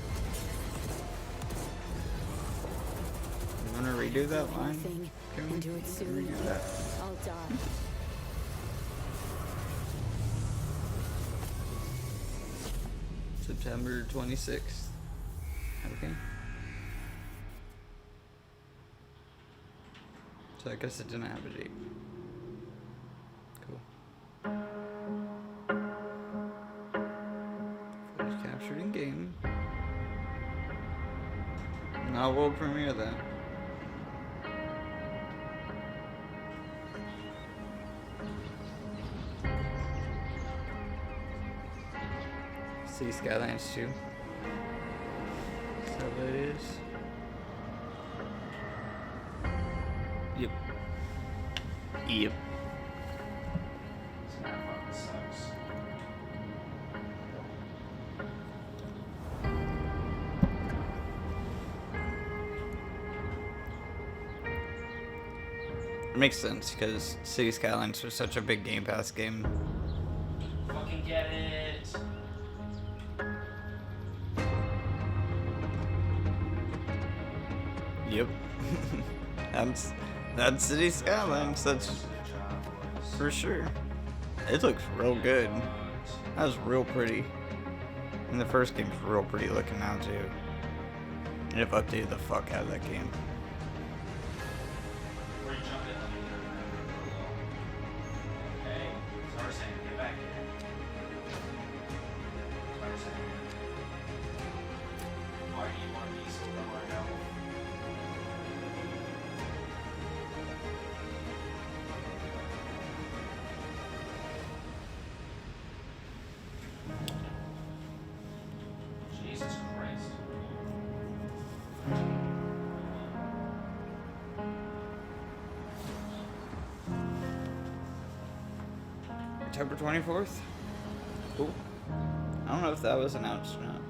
You wanna redo that line? Anything, Can we and do it soon. redo that? I'll die. September 26th. Okay. So I guess it didn't have a date. Cool. Footage captured in game. Not world premiere then. City Skylines 2. So that is. Yep. Yep. It makes sense because City Skylines was such a big Game Pass game. Fucking get it. Yep. that's City Skylines, that's for sure. It looks real good. That was real pretty. And the first game's real pretty looking now too. And they've updated the fuck out of that game. Where you jumped in? Hey, Tarzan, get back here. Tarzan. Why do you want to be so lower now? Jesus Christ. October 24th? Cool. I don't know if that was announced or not.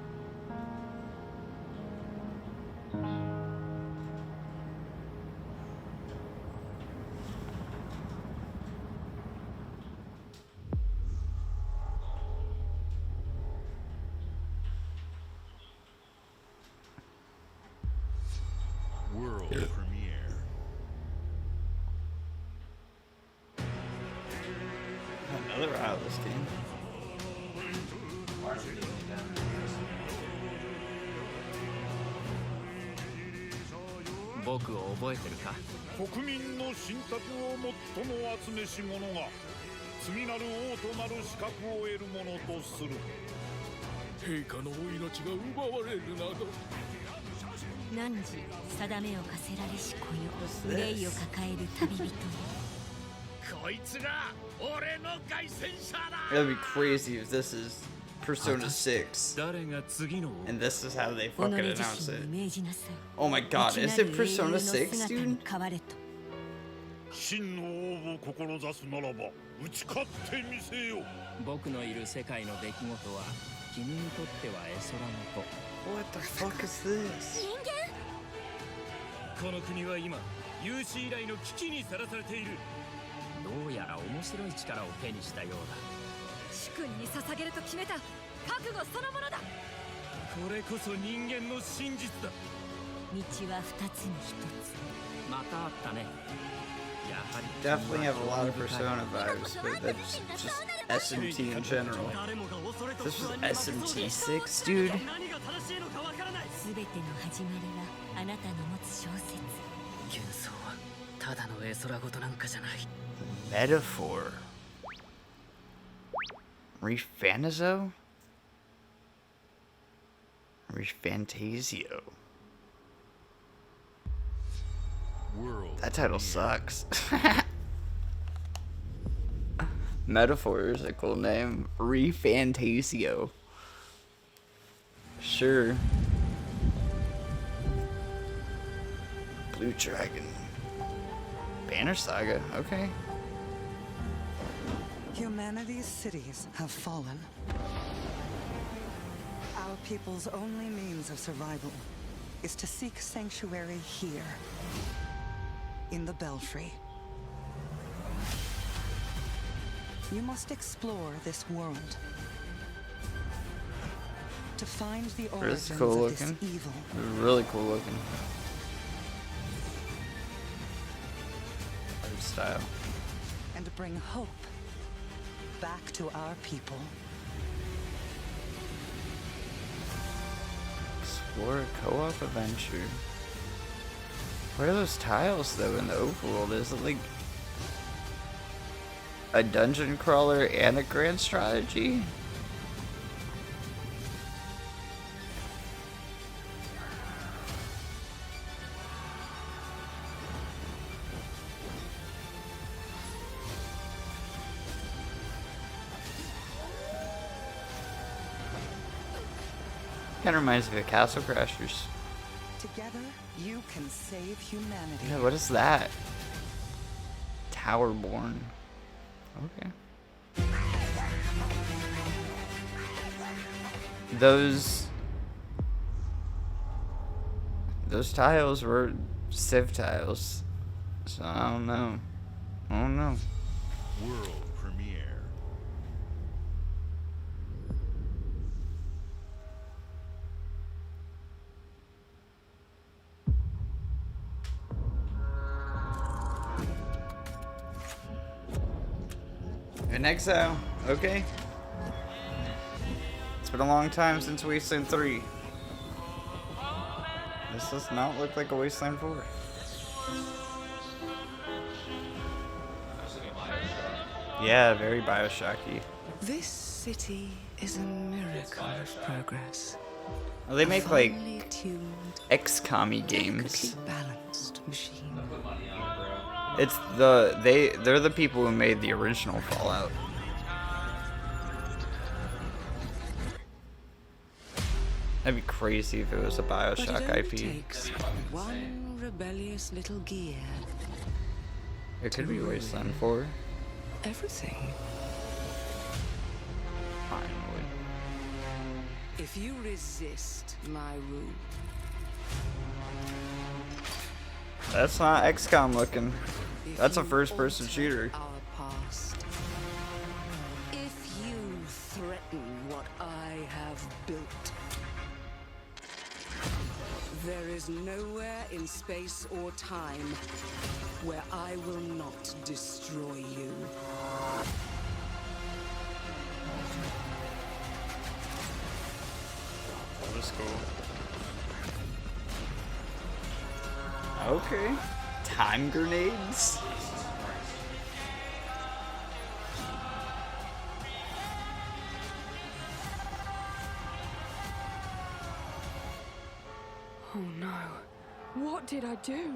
World premiere. Another Outlaws game. Why are we doing it down there? 僕を覚えてるか？国民の信託を最も集めし者が罪なる王となる資格を得るものとする。陛下のお命が奪われるなど。汝定めを課せられし子よ、憂いを抱える旅人よ。こいつが俺の凱旋者だ。 That'd be crazy if this is Persona 6. And this is how they fucking announce it. Oh my god, is it Persona 6, dude? 真の王を志すならば打ち勝ってみせよ。僕のいる世界の出来事は君にとっては絵空の子。 What the fuck is this? この国は今有史以来の危機にさらされている。どうやら面白い力を手にしたようだ。主君に捧げると決めた覚悟そのものだ。これこそ人間の真実だ。道は二つに一つ。またあったね。 Definitely have a lot of Persona vibes, but that's just SMT in general. This was SMT 6, dude. 全ての始まりはあなたの持つ小説。幻想はただの絵空事なんかじゃない。 Metaphor. Refanazo? Refantasio. That title sucks. Metaphor is a cool name. Refantasio. Sure. Blue Dragon. Banner Saga, okay. Humanity's cities have fallen. Our people's only means of survival is to seek sanctuary here, in the Belfry. You must explore this world to find the origins This is cool of this looking. evil. Really cool looking. Art style. And bring hope back to our people. Explore a co-op adventure. What are those tiles though in the overworld? Is it like a dungeon crawler and a grand strategy? Kind of reminds me of Castle Crashers. Together, you can save humanity. Yeah, what is that? Towerborn. Okay. Those tiles were Civ tiles. So I don't know. I don't know. World premiere. An exile, okay. It's been a long time since Wasteland 3. This does not look like a Wasteland 4. Yeah, very Bioshocky. This city is a miracle of progress. Well, they make like Finely tuned, XCOM-y games. delicately balanced machine. It's they're the people who made the original Fallout. That'd be crazy if it was a Bioshock But it only IP. takes one rebellious little gear. It could be to Wasteland ruin 4. Everything. Finally. If you resist my rule, That's not XCOM looking. That's a first-person shooter. our past. If you threaten what I have built, there is nowhere in space or time where I will not destroy you. That is cool. Okay. Time grenades? Oh no. What did I do?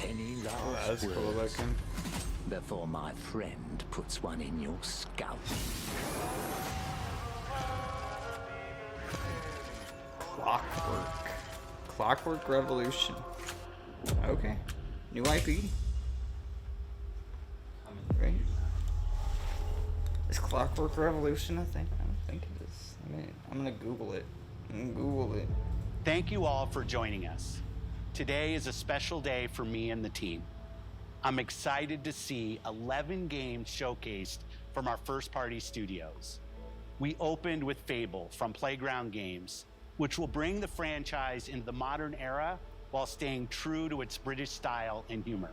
Any That's last cool words looking. before my friend puts one in your scalp? Clockwork. Clockwork Revolution. Okay. New IP. Right. Is Clockwork Revolution a thing? I don't think it is. I'm gonna Google it. Thank you all for joining us. Today is a special day for me and the team. I'm excited to see 11 games showcased from our first-party studios. We opened with Fable from Playground Games, which will bring the franchise into the modern era while staying true to its British style and humor.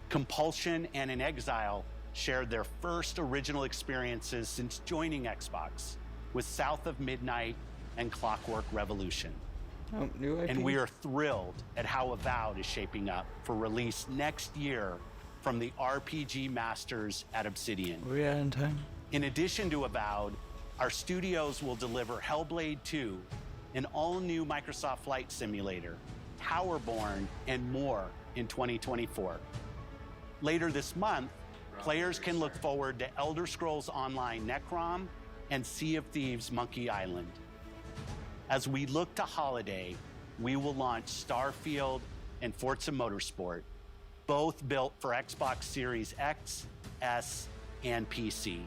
Compulsion and In Exile shared their first original experiences since joining Xbox with South of Midnight and Clockwork Revolution. Oh, new IP. And we are thrilled at how Avowed is shaping up for release next year from the RPG masters at Obsidian. We are in time. In addition to Avowed, our studios will deliver Hellblade 2, an all-new Microsoft Flight Simulator, Towerborn, and more in 2024. Later this month, players can look forward to Elder Scrolls Online Necrom and Sea of Thieves Monkey Island. As we look to holiday, we will launch Starfield and Forza Motorsport, both built for Xbox Series X, S, and PC.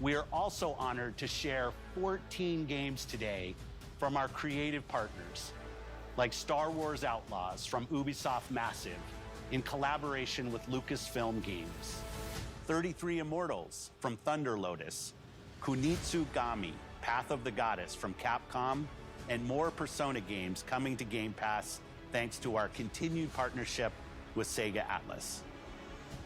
We are also honored to share 14 games today from our creative partners, like Star Wars Outlaws from Ubisoft Massive in collaboration with Lucasfilm Games, 33 Immortals from Thunder Lotus, Kunitsu Gami, Path of the Goddess from Capcom, and more Persona games coming to Game Pass thanks to our continued partnership with Sega Atlas.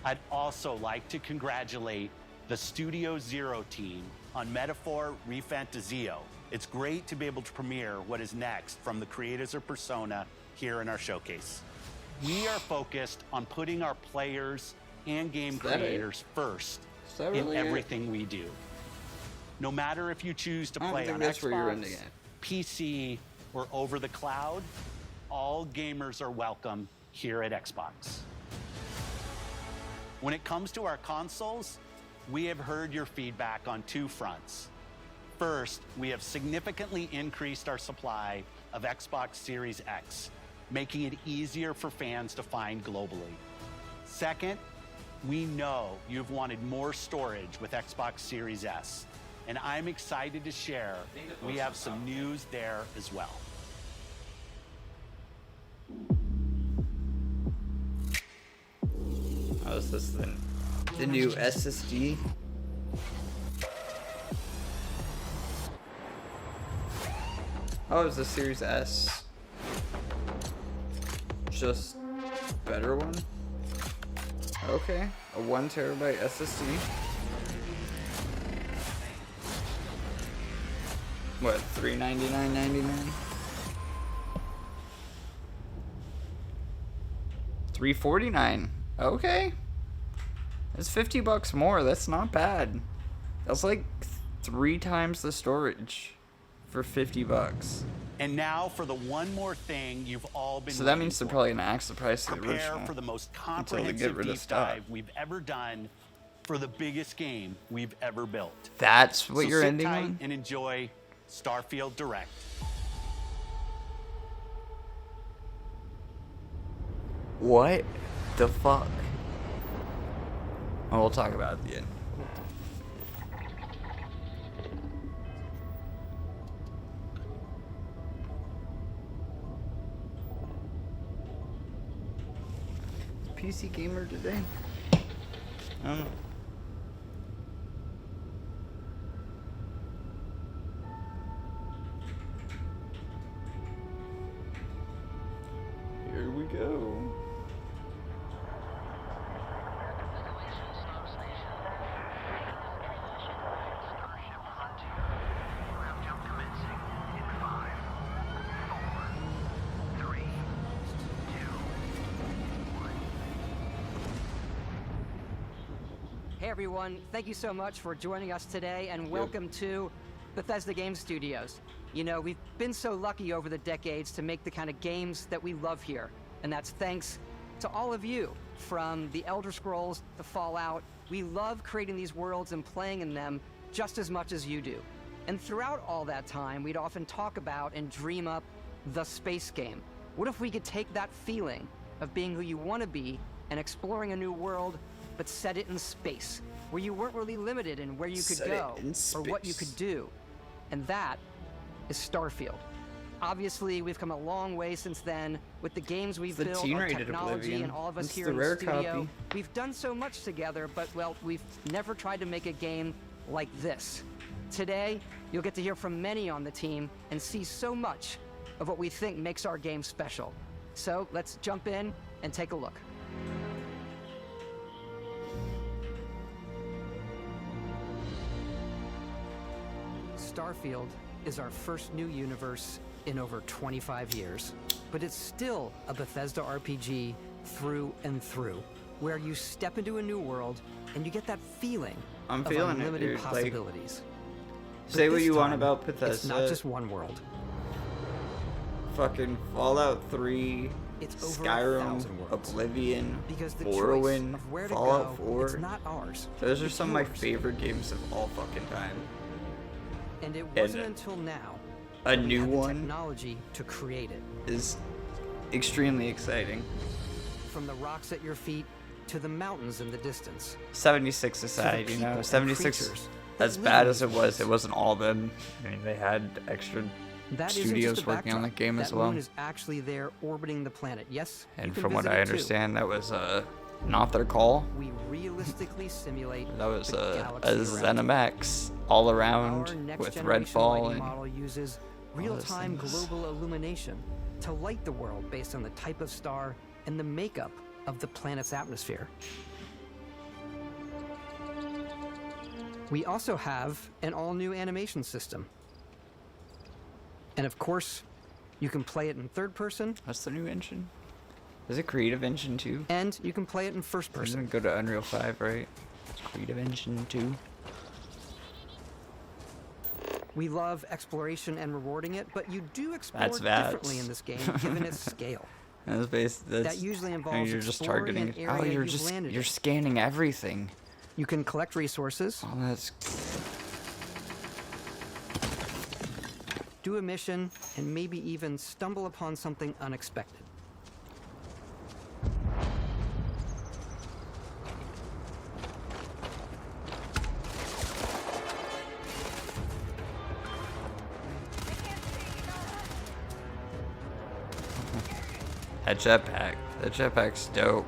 I'd also like to congratulate the Studio Zero team on Metaphor Refantazio. It's great to be able to premiere what is next from the creators of Persona here in our showcase. We are focused on putting our players and game creators first in really everything we do. No matter if you choose to play on Xbox, PC, or over the cloud, all gamers are welcome here at Xbox. When it comes to our consoles, we have heard your feedback on two fronts. First, we have significantly increased our supply of Xbox Series X, making it easier for fans to find globally. Second, we know you've wanted more storage with Xbox Series S, and I'm excited to share we have some news there as well. Oh, is this the new SSD? Oh, it's the Series S. Just better one? Okay, a 1 terabyte SSD. What, $399.99? $349. Okay. That's $50 more. That's not bad. That's like 3 times the storage for $50. And now for the one more thing you've all been So that waiting means they're for. probably gonna axe the price of the Prepare original for the most until they get comprehensive rid of deep stuff. dive we've ever done for the biggest game we've ever built. That's what So you're sit ending tight on? and enjoy Starfield Direct. What the fuck? Oh, we'll talk about it at the end. PC gamer today? I don't know. Here we go. Hey everyone, thank you so much for joining us today and welcome to Bethesda Game Studios. You know, we've been so lucky over the decades to make the kind of games that we love here. And that's thanks to all of you, from the Elder Scrolls to Fallout. We love creating these worlds and playing in them just as much as you do. And throughout all that time, we'd often talk about and dream up the space game. What if we could take that feeling of being who you want to be and exploring a new world, but set it in space, where you weren't really limited in where you could go or what you could do. And that is Starfield. Obviously, we've come a long way since then with the games we've built, our technology, and all of us here in the studio. We've done so much together, but, well, we've never tried to make a game like this. Today, you'll get to hear from many on the team and see so much of what we think makes our game special. So let's jump in and take a look. Starfield is our first new universe in over 25 years, but it's still a Bethesda RPG through and through, where you step into a new world and you get that feeling I'm of feeling it, unlimited dude. possibilities. Like, say But what this you want time, about Bethesda. It's not just one world. Fucking Fallout 3, It's over Skyrim, 1,000 worlds. Oblivion, Because the Morrowind, choice of where to Fallout go, 4. it's not ours. Those are It's some of my yours. favorite games of all fucking time. And it And wasn't until now a that we new had the one technology to create it. is extremely exciting. From the rocks at your feet to the mountains in the distance. 76 aside, you know, people and 76, creatures that as live bad in as it these was, it wasn't all them. I mean, they had extra That isn't studios just a working on the backdrop. game as that well. moon is actually there orbiting the planet. Yes, you And can from what visit I it too. understand, that was not their call. We realistically simulate That was the a galaxy around ZeniMax all around Our next with generation Redfall lighting and model uses all those real-time things. global illumination to light the world based on the type of star and the makeup of the planet's atmosphere. We also have an all-new animation system. And of course, you can play it in third person. What's the new engine? Is it Creative Engine 2? And you can play it in first person. Doesn't it go to Unreal 5, right? It's Creative Engine 2. We love exploration and rewarding it, but you do explore That's VATS. differently in this game, given its scale. That's That usually involves you're just exploring targeting. an area you're you've just landed you're in. scanning everything. You can collect resources. Oh, that's do a mission, and maybe even stumble upon something unexpected. that jetpack. That jetpack's dope.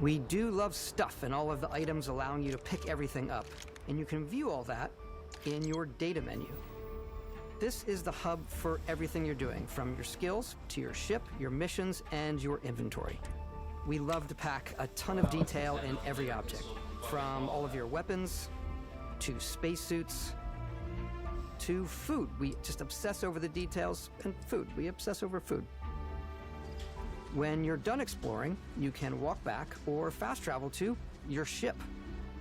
We do love stuff and all of the items allowing you to pick everything up, and you can view all that in your data menu. This is the hub for everything you're doing, from your skills to your ship, your missions, and your inventory. We love to pack a ton of detail in every object, from all of your weapons, to spacesuits, to food. We just obsess over the details, and food. We obsess over food. When you're done exploring, you can walk back or fast travel to your ship.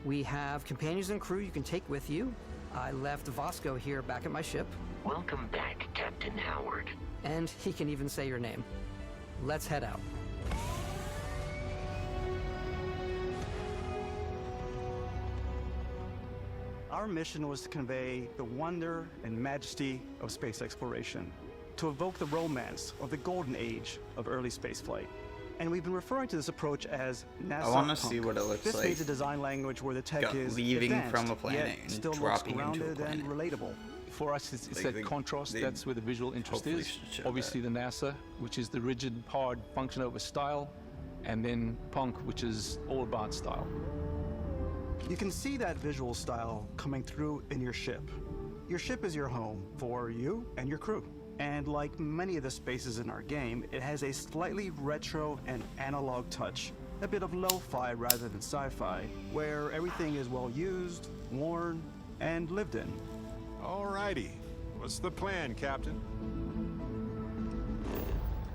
We have companions and crew you can take with you. I left Vasco here back at my ship. Welcome back, Captain Howard. And he can even say your name. Let's head out. Our mission was to convey the wonder and majesty of space exploration, to evoke the romance of the golden age of early spaceflight. And we've been referring to this approach as NASA. I want to Punk. see what it looks this like. This means a design language where the tech is leaving advanced, from a planet yet and still dropping looks into a grounded and relatable. For us, it's that contrast. That's where the visual interest hopefully is. should show Obviously, the NASA, which is the rigid, hard function over style, and then Punk, which is all about style. You can see that visual style coming through in your ship. Your ship is your home for you and your crew. And like many of the spaces in our game, it has a slightly retro and analog touch, a bit of lo-fi rather than sci-fi, where everything is well used, worn, and lived in. Alrighty. What's the plan, Captain?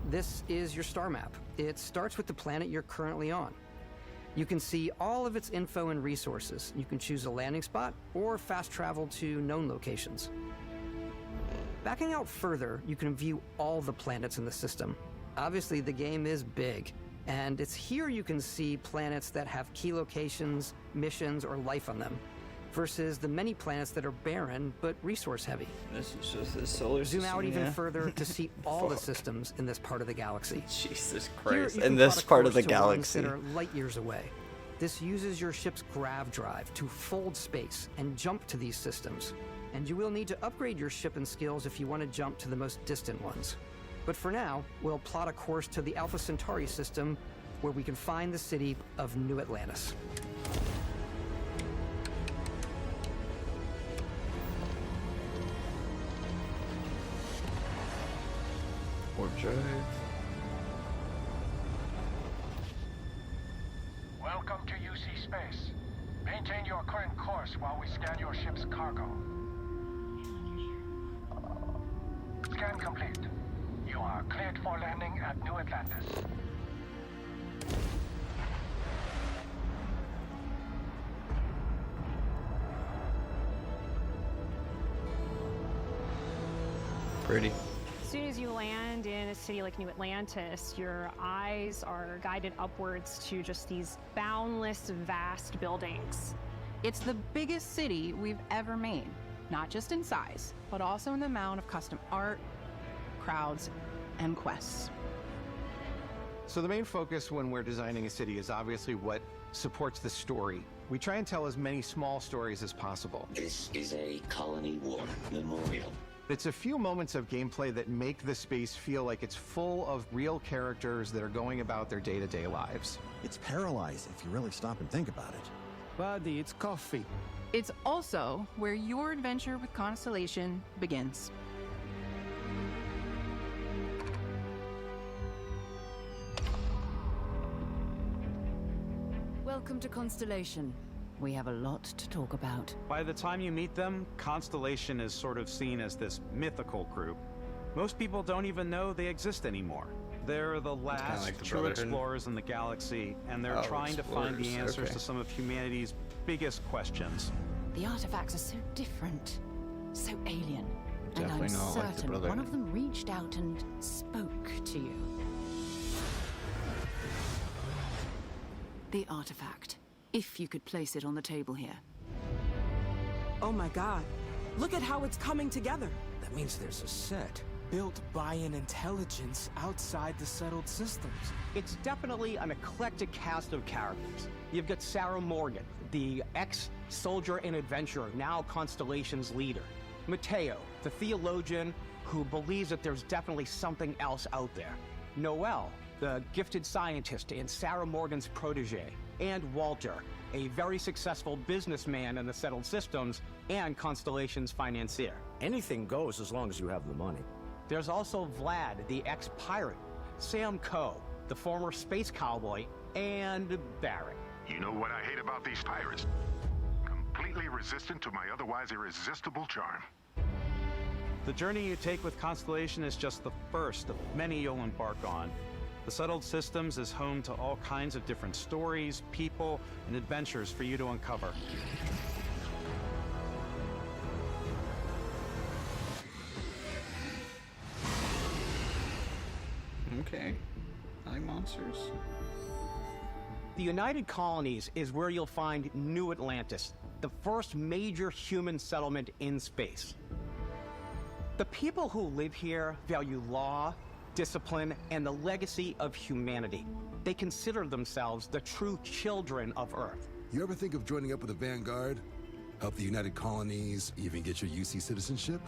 This is your star map. It starts with the planet you're currently on. You can see all of its info and resources. You can choose a landing spot or fast travel to known locations. Backing out further, you can view all the planets in the system. Obviously, the game is big, and it's here you can see planets that have key locations, missions, or life on them, versus the many planets that are barren but resource heavy. This is just the solar system. Zoom out even yeah. further to see all the systems in this part of the galaxy. Jesus Here, Christ! you In can this plot a part of the course to ones galaxy. that are light years away. This uses your ship's grav drive to fold space and jump to these systems. And you will need to upgrade your ship and skills if you want to jump to the most distant ones. But for now, we'll plot a course to the Alpha Centauri system, where we can find the city of New Atlantis. Warp drive. Welcome to UC Space. Maintain your current course while we scan your ship's cargo. Scan complete. You are cleared for landing at New Atlantis. Pretty. As soon as you land in a city like New Atlantis, your eyes are guided upwards to just these boundless, vast buildings. It's the biggest city we've ever made, not just in size, but also in the amount of custom art, crowds, and quests. So the main focus when we're designing a city is obviously what supports the story. We try and tell as many small stories as possible. This is a colony war memorial. It's a few moments of gameplay that make the space feel like it's full of real characters that are going about their day-to-day lives. It's paralyzing if you really stop and think about it. Buddy, it's coffee. It's also where your adventure with Constellation begins. Welcome to Constellation. We have a lot to talk about. By the time you meet them, Constellation is sort of seen as this mythical group. Most people don't even know they exist anymore. They're the last like the true Brotherhood. explorers in the galaxy, and they're Oh, trying to find the explorers, answers okay. to some of humanity's biggest questions. The artifacts are so different, so alien. Definitely and I'm not like the certain one Brotherhood. of them reached out and spoke to you. The artifact. If you could place it on the table here. Oh my god. Look at how it's coming together. That means there's a set built by an intelligence outside the settled systems. It's definitely an eclectic cast of characters. You've got Sarah Morgan, the ex-soldier and adventurer, now Constellation's leader. Mateo, the theologian who believes that there's definitely something else out there. Noel, the gifted scientist and Sarah Morgan's protege, and Walter, a very successful businessman in the settled systems and Constellation's financier. Anything goes as long as you have the money. There's also Vlad, the ex-pirate, Sam Coe, the former space cowboy, and Barrett. You know what I hate about these pirates? Completely resistant to my otherwise irresistible charm. The journey you take with Constellation is just the first of many you'll embark on. The Settled Systems is home to all kinds of different stories, people, and adventures for you to uncover. Okay. I like monsters. The United Colonies is where you'll find New Atlantis, the first major human settlement in space. The people who live here value law, discipline, and the legacy of humanity. They consider themselves the true children of Earth. You ever think of joining up with the Vanguard? Help the United Colonies, even get your UC citizenship?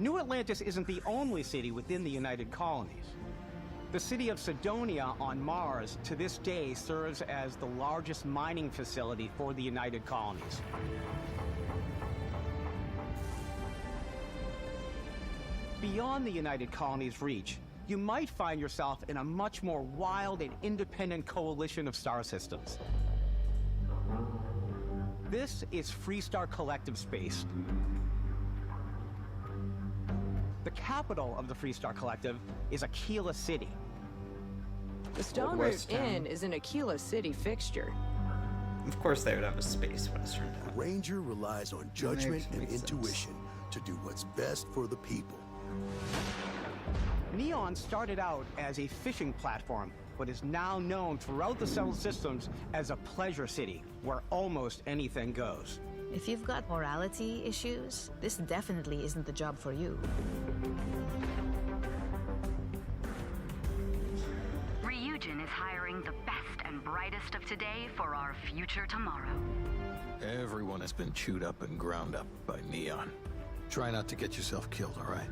New Atlantis isn't the only city within the United Colonies. The city of Sidonia on Mars to this day serves as the largest mining facility for the United Colonies. Beyond the United Colonies' reach, you might find yourself in a much more wild and independent coalition of star systems. This is Freestar Collective Space. The capital of the Freestar Collective is Aquila City. The Stone Root Inn is an Aquila City fixture. Of course they would have a space restaurant. A ranger relies on judgment and intuition to do what's best for the people. Neon started out as a fishing platform, but is now known throughout the Settled Systems as a pleasure city, where almost anything goes. If you've got morality issues, this definitely isn't the job for you. Ryujin is hiring the best and brightest of today for our future tomorrow. Everyone has been chewed up and ground up by Neon. Try not to get yourself killed, all right?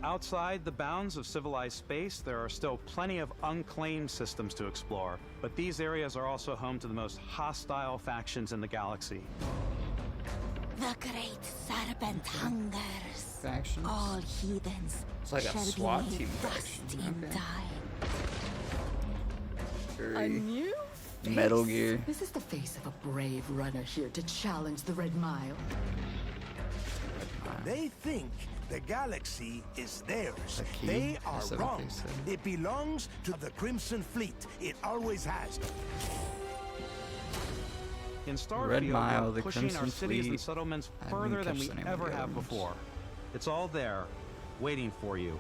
Outside the bounds of civilized space, there are still plenty of unclaimed systems to explore, but these areas are also home to the most hostile factions in the galaxy. The great serpent hungers. Factions? All heathens It's like a shall SWAT be team made dust faction. in Okay. time. Very A new Metal face. Gear. This is the face of a brave runner here to challenge the Red Mile. They think the galaxy is theirs. key? They are That's what wrong. they said. It belongs to the Crimson Fleet. It always has. In Starfield, Red Mile, we're the pushing Crimson our cities and Fleet. settlements I didn't further than catch we the name of ever the have other ones. before. It's all there, waiting for you.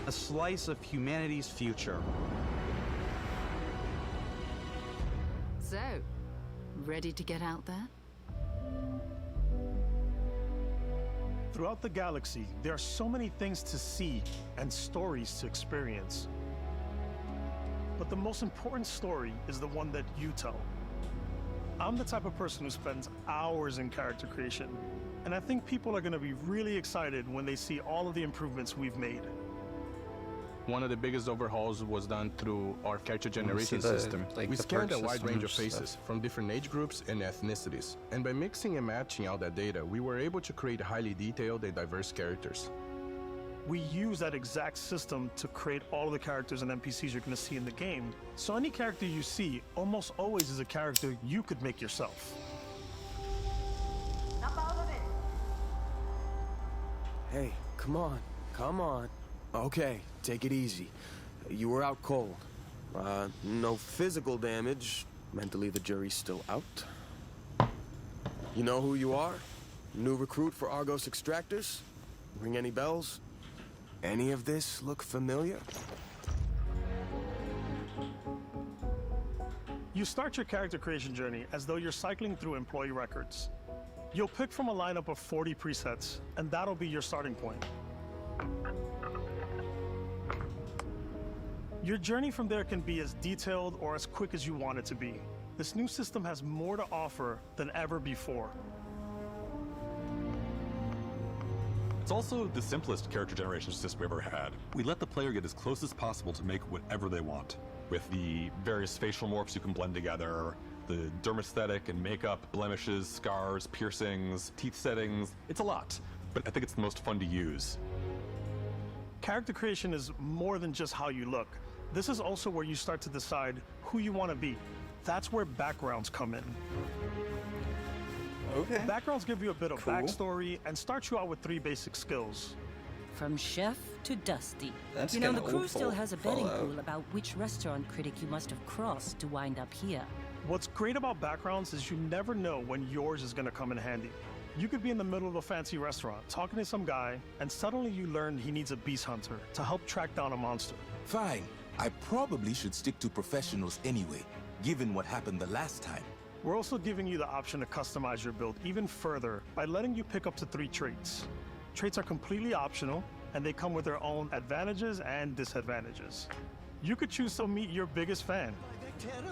A slice of humanity's future. So, ready to get out there? Throughout the galaxy, there are so many things to see and stories to experience. But the most important story is the one that you tell. I'm the type of person who spends hours in character creation, and I think people are going to be really excited when they see all of the improvements we've made. One of the biggest overhauls was done through our character see generation the- system. like We the scanned a perk wide system range and of faces stuff. from different age groups and ethnicities. And by mixing and matching out that data, we were able to create highly detailed and diverse characters. We use that exact system to create all of the characters and NPCs you're going to see in the game. So any character you see almost always is a character you could make yourself. Hey, come on, come on. Okay, take it easy. You were out cold. No physical damage. Mentally, the jury's still out. You know who you are? New recruit for Argos Extractors? Ring any bells? Any of this look familiar? You start your character creation journey as though you're cycling through employee records. You'll pick from a lineup of 40 presets, and that'll be your starting point. Your journey from there can be as detailed or as quick as you want it to be. This new system has more to offer than ever before. It's also the simplest character generation system we've ever had. We let the player get as close as possible to make whatever they want. With the various facial morphs you can blend together, the dermesthetic and makeup, blemishes, scars, piercings, teeth settings, it's a lot. But I think it's the most fun to use. Character creation is more than just how you look. This is also where you start to decide who you want to be. That's where backgrounds come in. Okay. Backgrounds give you a bit of backstory and start you out with 3 basic skills. From chef to dusty. That's you know, the kinda crew old still has a betting Fallout. pool about which restaurant critic you must have crossed to wind up here. What's great about backgrounds is you never know when yours is going to come in handy. You could be in the middle of a fancy restaurant talking to some guy, and suddenly you learn he needs a beast hunter to help track down a monster. Fine. I probably should stick to professionals anyway, given what happened the last time. We're also giving you the option to customize your build even further by letting you pick up to 3 traits. Traits are completely optional, and they come with their own advantages and disadvantages. You could choose to meet your biggest fan.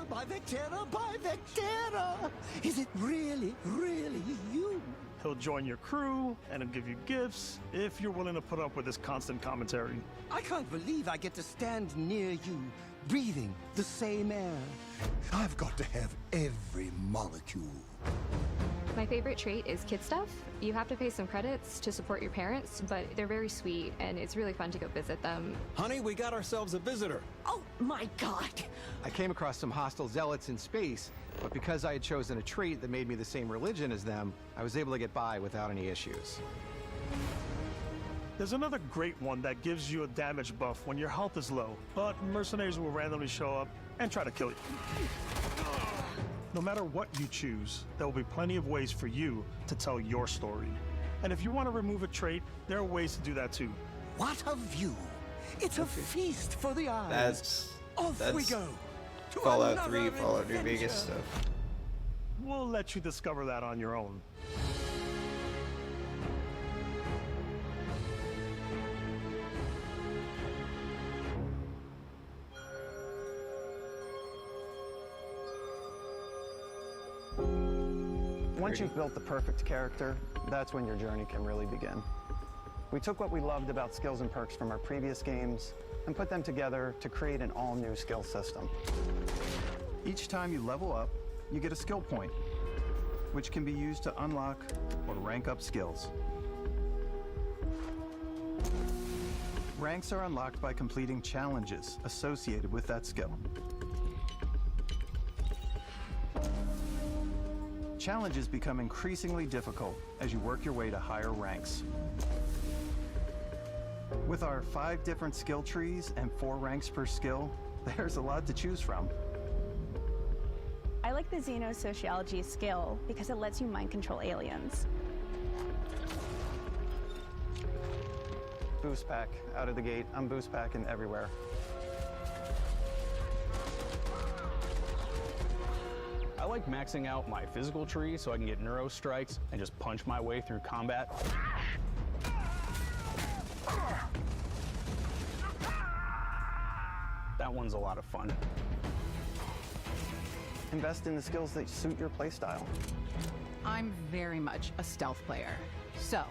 By Vectera, by Vectera! Is it really, really you? He'll join your crew, and he'll give you gifts if you're willing to put up with his constant commentary. I can't believe I get to stand near you, breathing the same air. I've got to have every molecule. My favorite trait is kid stuff. You have to pay some credits to support your parents, but they're very sweet, and it's really fun to go visit them. Honey, we got ourselves a visitor. Oh my god! I came across some hostile zealots in space, but because I had chosen a trait that made me the same religion as them, I was able to get by without any issues. There's another great one that gives you a damage buff when your health is low, but mercenaries will randomly show up and try to kill you. No matter what you choose, there will be plenty of ways for you to tell your story. And if you want to remove a trait, there are ways to do that too. What a view! It's a feast for the eyes. That's we go. to Fallout 3, another Fallout New Vegas adventure. stuff. We'll let you discover that on your own. Once you've built the perfect character, that's when your journey can really begin. We took what we loved about skills and perks from our previous games and put them together to create an all-new skill system. Each time you level up, you get a skill point, which can be used to unlock or rank up skills. Ranks are unlocked by completing challenges associated with that skill. Challenges become increasingly difficult as you work your way to higher ranks. With our 5 different skill trees and 4 ranks per skill, there's a lot to choose from. I like the Xenosociology skill because it lets you mind control aliens. Boost pack out of the gate. I'm boost packing everywhere. I like maxing out my physical tree so I can get neuro strikes and just punch my way through combat. That one's a lot of fun. Invest in the skills that suit your playstyle. I'm very much a stealth player. So,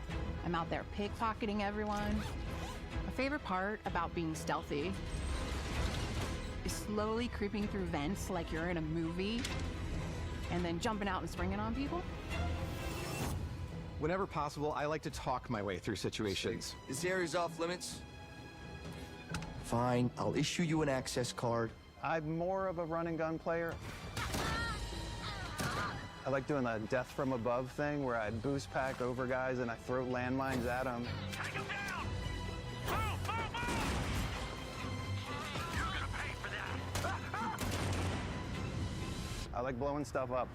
I'm out there pickpocketing everyone. My favorite part about being stealthy is slowly creeping through vents like you're in a movie, and then jumping out and springing on people. Whenever possible, I like to talk my way through situations. This area's off limits. Fine, I'll issue you an access card. I'm more of a run and gun player. I like doing the death from above thing where I boost pack over guys and I throw landmines at them. I like blowing stuff up.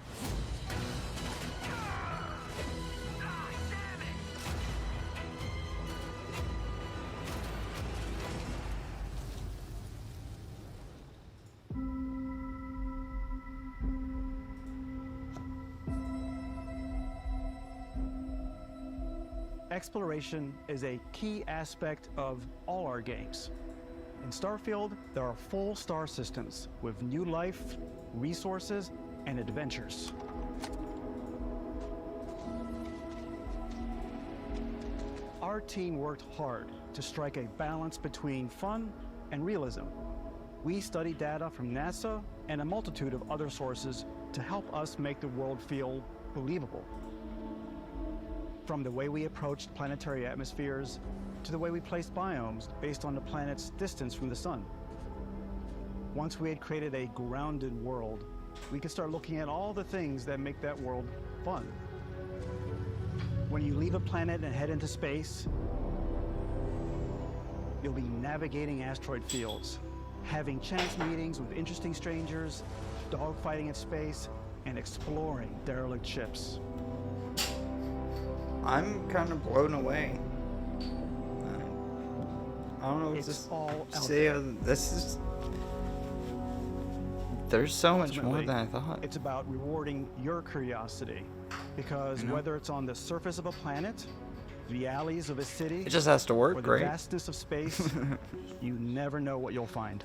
Exploration is a key aspect of all our games. In Starfield, there are full star systems with new life, resources, and adventures. Our Our team worked hard to strike a balance between fun and realism. We studied data from NASA and a multitude of other sources to help us make the world feel believable. From the way we approached planetary atmospheres to the way we placed biomes based on the planet's distance from the sun. Once we had created a grounded world, we could start looking at all the things that make that world fun. When you leave a planet and head into space, you'll be navigating asteroid fields, having chance meetings with interesting strangers, dogfighting in space, and exploring derelict ships. I'm kind of blown away. I don't know what It's to all out say. there. This is. There's so much more Ultimately, than I thought. It's about rewarding your curiosity, because I know. whether it's on the surface of a planet, the alleys of a city, It just has to work, or the right? vastness of space, you never know what you'll find.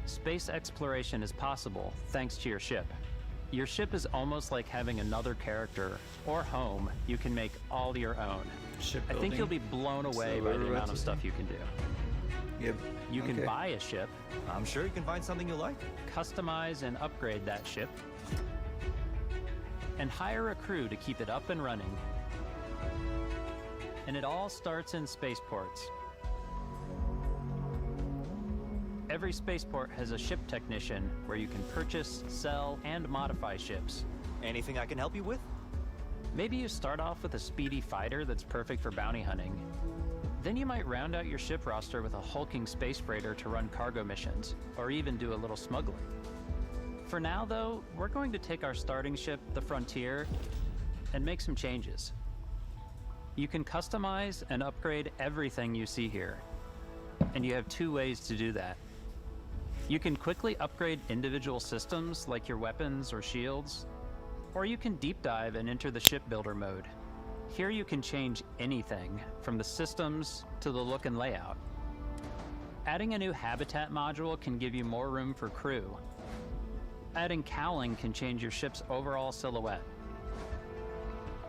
Space exploration is possible thanks to your ship. Your ship is almost like having another character or home you can make all your own. I think you'll be blown away by the amount of stuff you can do. Yep. You can Okay. buy a ship. I'm sure you can find something you like. Customize and upgrade that ship. And hire a crew to keep it up and running. And it all starts in spaceports. Every spaceport has a ship technician where you can purchase, sell, and modify ships. Anything I can help you with? Maybe you start off with a speedy fighter that's perfect for bounty hunting. Then you might round out your ship roster with a hulking space freighter to run cargo missions, or even do a little smuggling. For now, though, we're going to take our starting ship, the Frontier, and make some changes. You can customize and upgrade everything you see here, and you have two ways to do that. You can quickly upgrade individual systems like your weapons or shields, or you can deep dive and enter the shipbuilder mode. Here you can change anything from the systems to the look and layout. Adding a new habitat module can give you more room for crew. Adding cowling can change your ship's overall silhouette.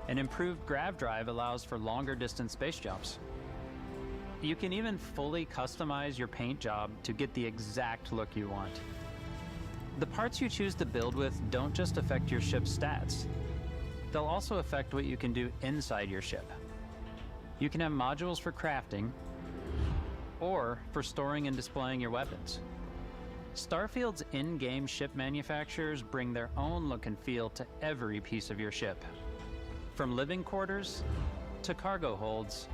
An improved grav drive allows for longer distance space jumps. You can even fully customize your paint job to get the exact look you want. The parts you choose to build with don't just affect your ship's stats. They'll also affect what you can do inside your ship. You can have modules for crafting, or for storing and displaying your weapons. Starfield's in-game ship manufacturers bring their own look and feel to every piece of your ship. From living quarters to cargo holds,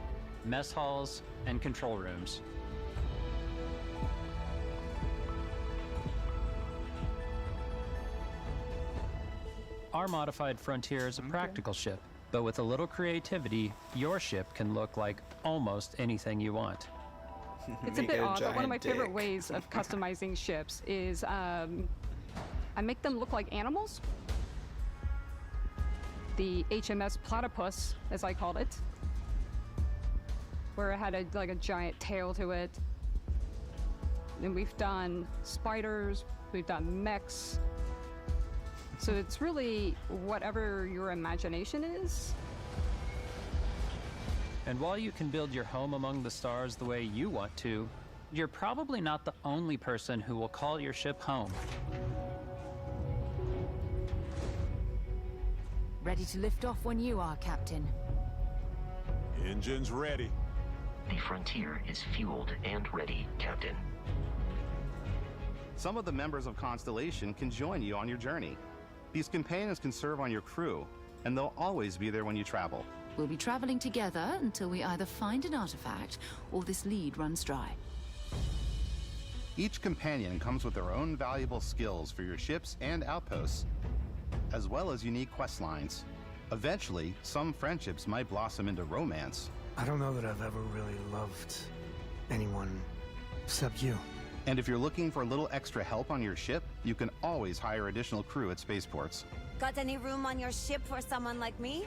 mess halls, and control rooms. Our modified Frontier is a practical ship, but with a little creativity, your ship can look like almost anything you want. It's a bit odd, but one of my favorite ways of customizing ships is I make them look like animals. The HMS Platypus, as I called it, where it had a giant tail to it. And we've done spiders, we've done mechs. So it's really whatever your imagination is. And while you can build your home among the stars the way you want to, you're probably not the only person who will call your ship home. Ready to lift off when you are, Captain. Engines ready. The Frontier is fueled and ready, Captain. Some of the members of Constellation can join you on your journey. These companions can serve on your crew, and they'll always be there when you travel. We'll be traveling together until we either find an artifact or this lead runs dry. Each companion comes with their own valuable skills for your ships and outposts, as well as unique quest lines. Eventually, some friendships might blossom into romance. I don't know that I've ever really loved anyone except you. And if you're looking for a little extra help on your ship, you can always hire additional crew at spaceports. Got any room on your ship for someone like me?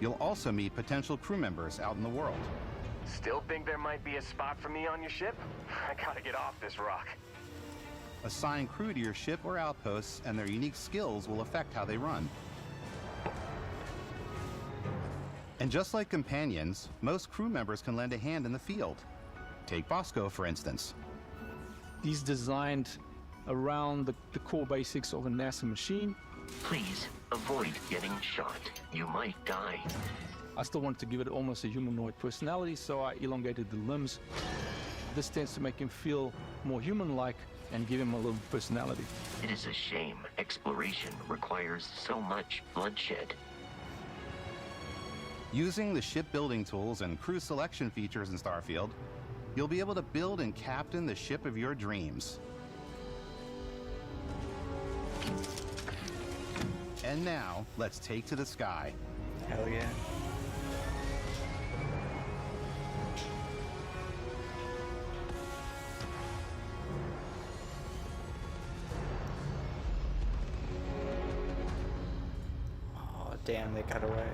You'll also meet potential crew members out in the world. Still think there might be a spot for me on your ship? I gotta get off this rock. Assign crew to your ship or outposts, and their unique skills will affect how they run. And just like companions, most crew members can lend a hand in the field. Take Bosco, for instance. He's designed around the core basics of a NASA machine. Please avoid getting shot. You might die. I still wanted to give it almost a humanoid personality, so I elongated the limbs. This tends to make him feel more human-like and give him a little personality. It is a shame exploration requires so much bloodshed. Using the shipbuilding tools and crew selection features in Starfield, you'll be able to build and captain the ship of your dreams. And now, let's take to the sky. Hell yeah. Oh, damn, they got away.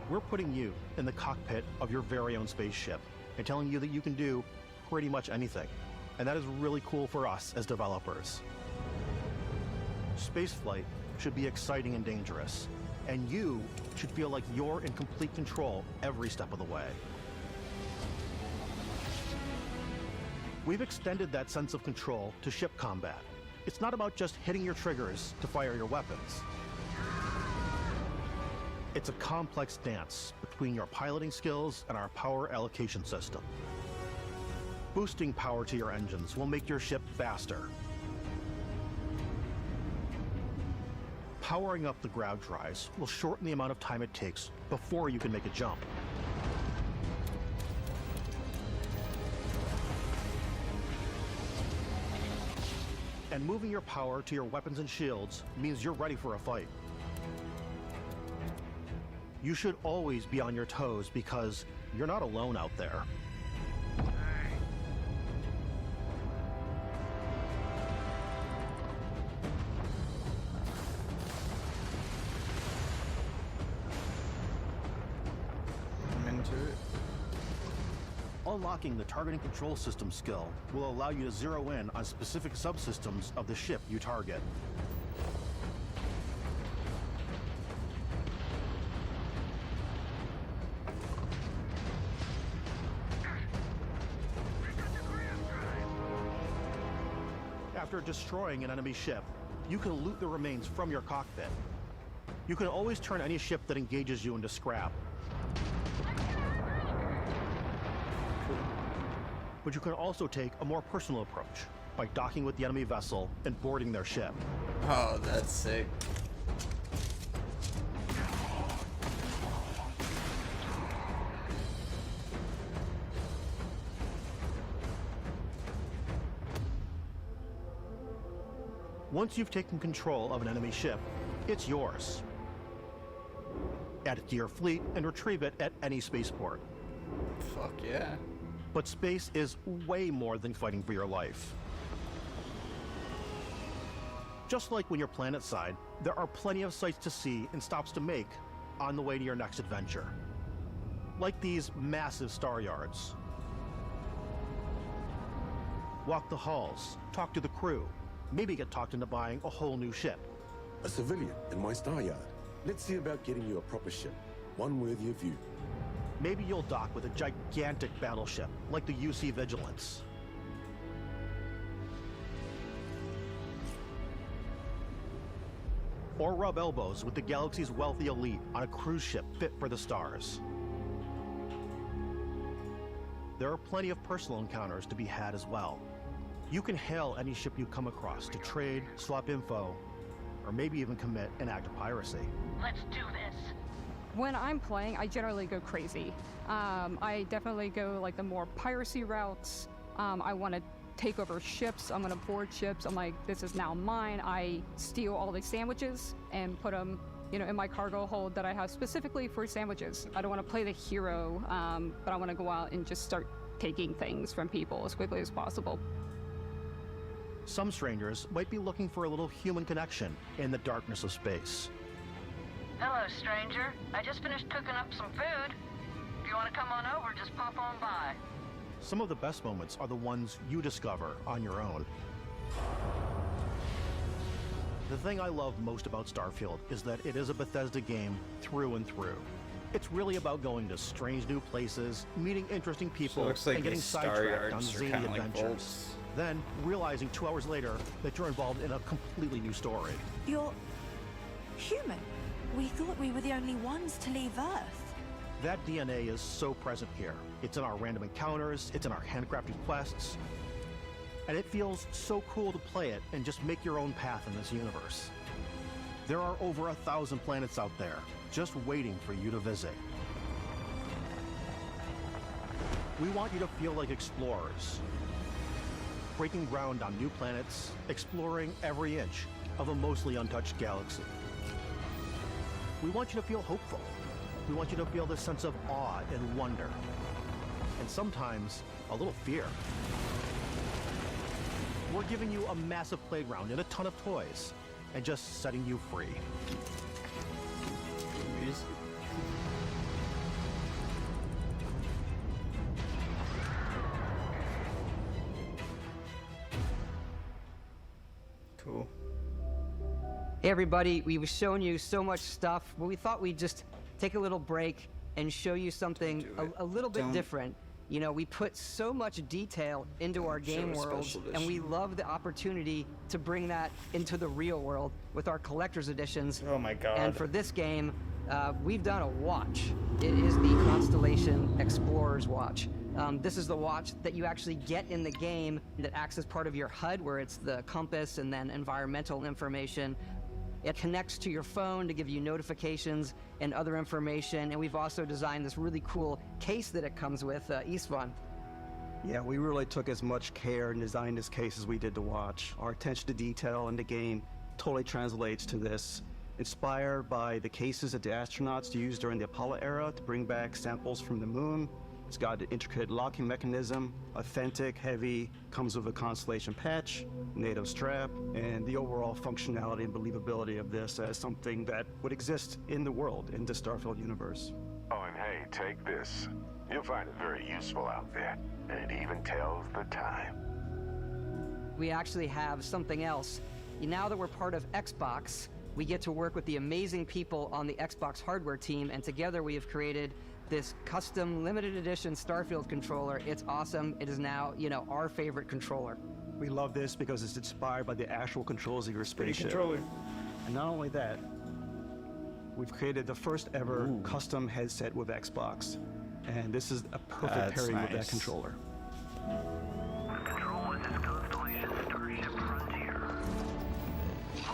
We're putting you in the cockpit of your very own spaceship and telling you that you can do pretty much anything. And that is really cool for us as developers. Spaceflight should be exciting and dangerous, and you should feel like you're in complete control every step of the way. We've extended that sense of control to ship combat. It's not about just hitting your triggers to fire your weapons. It's a complex dance between your piloting skills and our power allocation system. Boosting power to your engines will make your ship faster. Powering up the ground drives will shorten the amount of time it takes before you can make a jump. And moving your power to your weapons and shields means you're ready for a fight. You should always be on your toes because you're not alone out there. I'm into it. Unlocking the targeting control system skill will allow you to zero in on specific subsystems of the ship you target. After destroying an enemy ship, you can loot the remains from your cockpit. You can always turn any ship that engages you into scrap. But you can also take a more personal approach by docking with the enemy vessel and boarding their ship. Oh, that's sick. Once you've taken control of an enemy ship, it's yours. Add it to your fleet and retrieve it at any spaceport. Fuck yeah. But space is way more than fighting for your life. Just like when you're planetside, there are plenty of sights to see and stops to make on the way to your next adventure. Like these massive star yards. Walk the halls, talk to the crew, maybe get talked into buying a whole new ship. A civilian in my star yard. Let's see about getting you a proper ship, one worthy of you. Maybe you'll dock with a gigantic battleship, like the UC Vigilance. Or rub elbows with the galaxy's wealthy elite on a cruise ship fit for the stars. There are plenty of personal encounters to be had as well. You can hail any ship you come across to trade, swap info, or maybe even commit an act of piracy. Let's do this. When I'm playing, I generally go crazy. I definitely go like the more piracy routes. I want to take over ships. I'm going to board ships. I'm like, this is now mine. I steal all these sandwiches and put them, in my cargo hold that I have specifically for sandwiches. I don't want to play the hero, but I want to go out and just start taking things from people as quickly as possible. Some strangers might be looking for a little human connection in the darkness of space. Hello, stranger. I just finished cooking up some food. If you want to come on over, just pop on by. Some of the best moments are the ones you discover on your own. The thing I love most about Starfield is that it is a Bethesda game through and through. It's really about going to strange new places, meeting interesting people, So it looks like and getting these star sidetracked on yards are zany kinda like adventures. bolts. Then realizing 2 hours later that you're involved in a completely new story. You're human. We thought we were the only ones to leave Earth. That DNA is so present here. It's in our random encounters, it's in our handcrafted quests, and it feels so cool to play it and just make your own path in this universe. There are over 1,000 planets out there, just waiting for you to visit. We want you to feel like explorers, breaking ground on new planets, exploring every inch of a mostly untouched galaxy. We want you to feel hopeful. We want you to feel this sense of awe and wonder, and sometimes a little fear. We're giving you a massive playground and a ton of toys, and just setting you free. Cool. Hey everybody, we were showing you so much stuff, but we thought we'd just take a little break and show you something a little bit different. You know, we put so much detail into our game world, and we love the opportunity to bring that into the real world with our collector's editions. Oh my god. And for this game, we've done a watch. It is the Constellation Explorer's Watch. This is the watch that you actually get in the game that acts as part of your HUD, where it's the compass and then environmental information. It connects to your phone to give you notifications and other information, and we've also designed this really cool case that it comes with, Istvan. Yeah, we really took as much care in designing this case as we did the watch. Our attention to detail in the game totally translates to this. Inspired by the cases that the astronauts used during the Apollo era to bring back samples from the moon. It's got an intricate locking mechanism, authentic, heavy, comes with a Constellation patch, native strap, and the overall functionality and believability of this as something that would exist in the world, in the Starfield universe. Oh, and hey, take this. You'll find it very useful out there. And it even tells the time. We actually have something else. Now that we're part of Xbox, we get to work with the amazing people on the Xbox hardware team, and together we have created this custom limited edition Starfield controller. It's awesome. It is now, you know, our favorite controller. We love this because it's inspired by the actual controls of your spaceship. controller. And not only that, we've created the first ever custom headset with Xbox. And this is a perfect pairing with that controller. Control, this is Constellation Starship Frontier.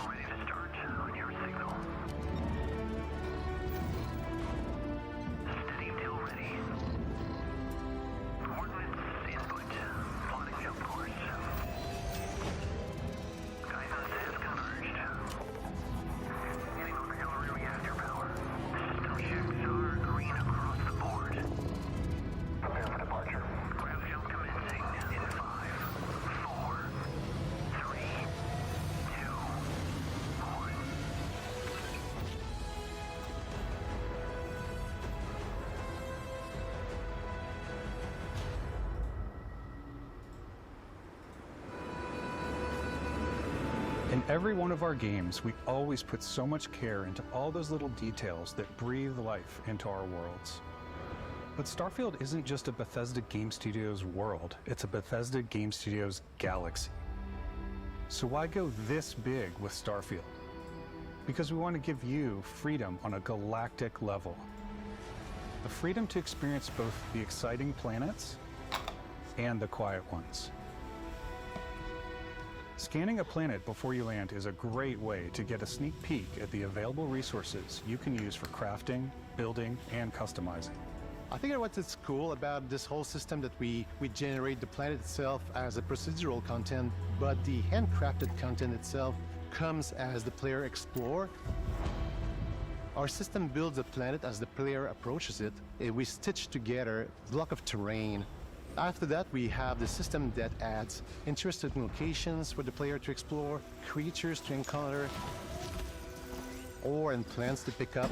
Ready to start on your signal. Steady till ready. Coordinates input. Plotting jump course. Guidance has converged. Getting auxiliary reactor power. System checks are green across the board. Prepare for departure. Ground jump commencing in 5, 4, 3, 2, 1. In every one of our games, we always put so much care into all those little details that breathe life into our worlds. But Starfield isn't just a Bethesda Game Studios world, it's a Bethesda Game Studios galaxy. So why go this big with Starfield? Because we want to give you freedom on a galactic level. The freedom to experience both the exciting planets and the quiet ones. Scanning a planet before you land is a great way to get a sneak peek at the available resources you can use for crafting, building, and customizing. I think what's cool about this whole system that we generate the planet itself as a procedural content, but the handcrafted content itself comes as the player explore. Our system builds a planet as the player approaches it. We stitch together a block of terrain After that, we have the system that adds interesting locations for the player to explore, creatures to encounter, ore and plants to pick up.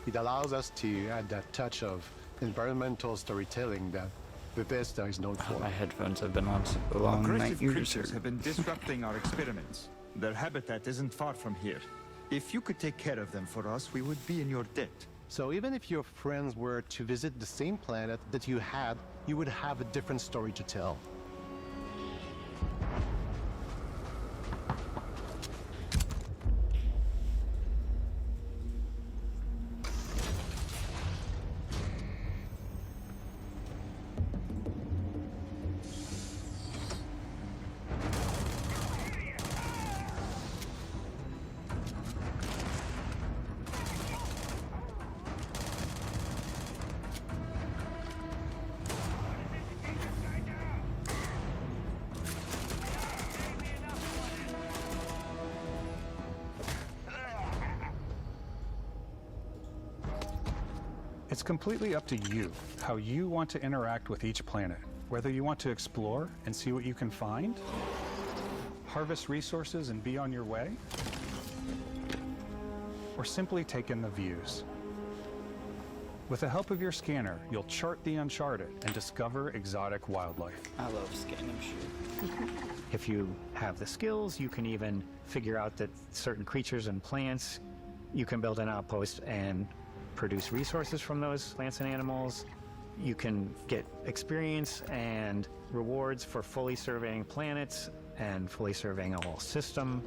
It allows us to add that touch of environmental storytelling that Bethesda is known for. My headphones have been on so long. Aggressive creatures have been disrupting our experiments. Their habitat isn't far from here. If you could take care of them for us, we would be in your debt. So even if your friends were to visit the same planet that you had, you would have a different story to tell. It's completely up to you how you want to interact with each planet, whether you want to explore and see what you can find, harvest resources and be on your way, or simply take in the views. With the help of your scanner, you'll chart the uncharted and discover exotic wildlife. I love scanning shit. If you have the skills, you can even figure out that certain creatures and plants, you can build an outpost and produce resources from those plants and animals. You can get experience and rewards for fully surveying planets and fully surveying a whole system.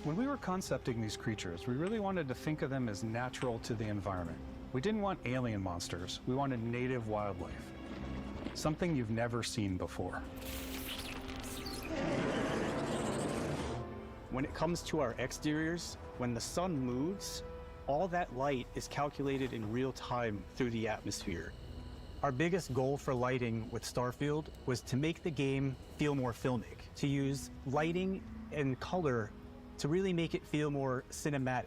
When we were concepting these creatures, we really wanted to think of them as natural to the environment. We didn't want alien monsters, we wanted native wildlife. Something you've never seen before. When it comes to our exteriors, when the sun moves, all that light is calculated in real time through the atmosphere. Our biggest goal for lighting with Starfield was to make the game feel more filmic, to use lighting and color to really make it feel more cinematic.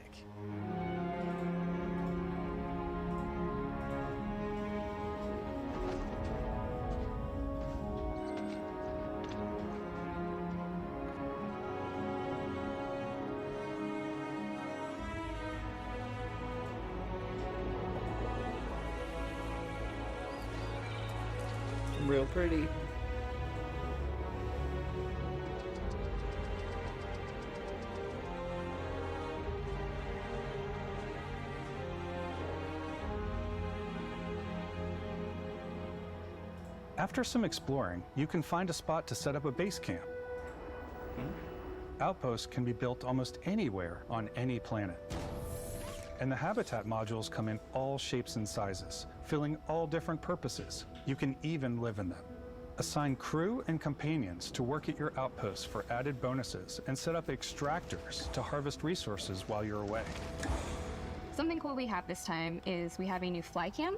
Real pretty. After some exploring, you can find a spot to set up a base camp. Outposts can be built almost anywhere on any planet. And the habitat modules come in all shapes and sizes, filling all different purposes. You can even live in them. Assign crew and companions to work at your outposts for added bonuses and set up extractors to harvest resources while you're away. Something cool we have this time is we have a new fly cam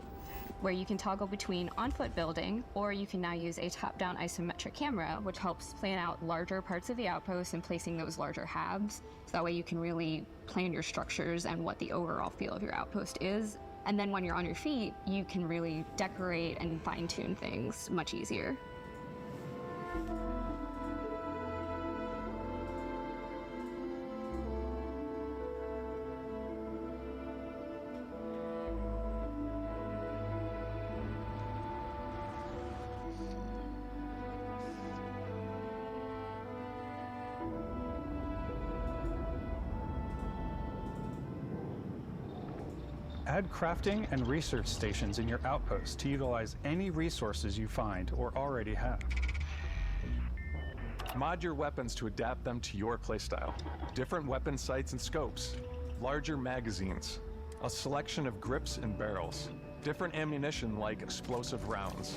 where you can toggle between on-foot building, or you can now use a top-down isometric camera, which helps plan out larger parts of the outpost and placing those larger halves. So that way you can really plan your structures and what the overall feel of your outpost is. And then when you're on your feet, you can really decorate and fine-tune things much easier. Add crafting and research stations in your outpost to utilize any resources you find or already have. Mod your weapons to adapt them to your playstyle. Different weapon sights and scopes, larger magazines, a selection of grips and barrels, different ammunition like explosive rounds.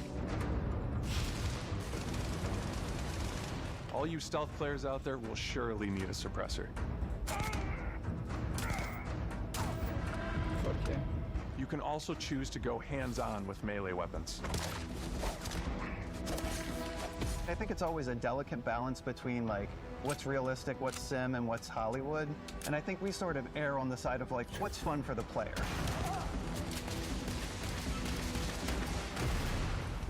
All you stealth players out there will surely need a suppressor. Okay. You can also choose to go hands-on with melee weapons. I think it's always a delicate balance between like what's realistic, what's sim, and what's Hollywood. And I think we sort of err on the side of like what's fun for the player.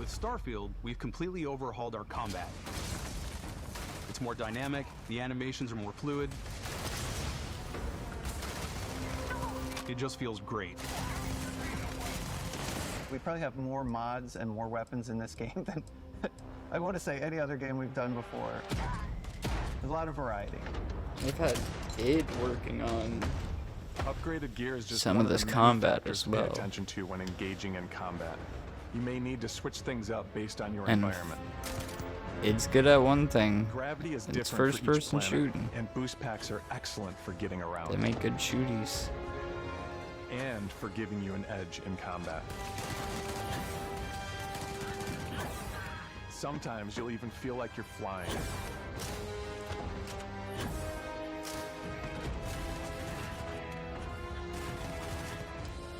With Starfield, we've completely overhauled our combat. It's more dynamic, the animations are more fluid. It just feels great. We probably have more mods and more weapons in this game than I want to say any other game we've done before. There's a lot of variety. They've had id working on Upgraded gear is just some one of this the many combat factors as to well. Pay attention to when engaging in combat. You may need to switch things up based on your And environment. It's good at one thing. Gravity is It's different for each first-person planet, shooting. and boost packs are excellent for getting around. They make good shooties. And for giving you an edge in combat. Sometimes you'll even feel like you're flying.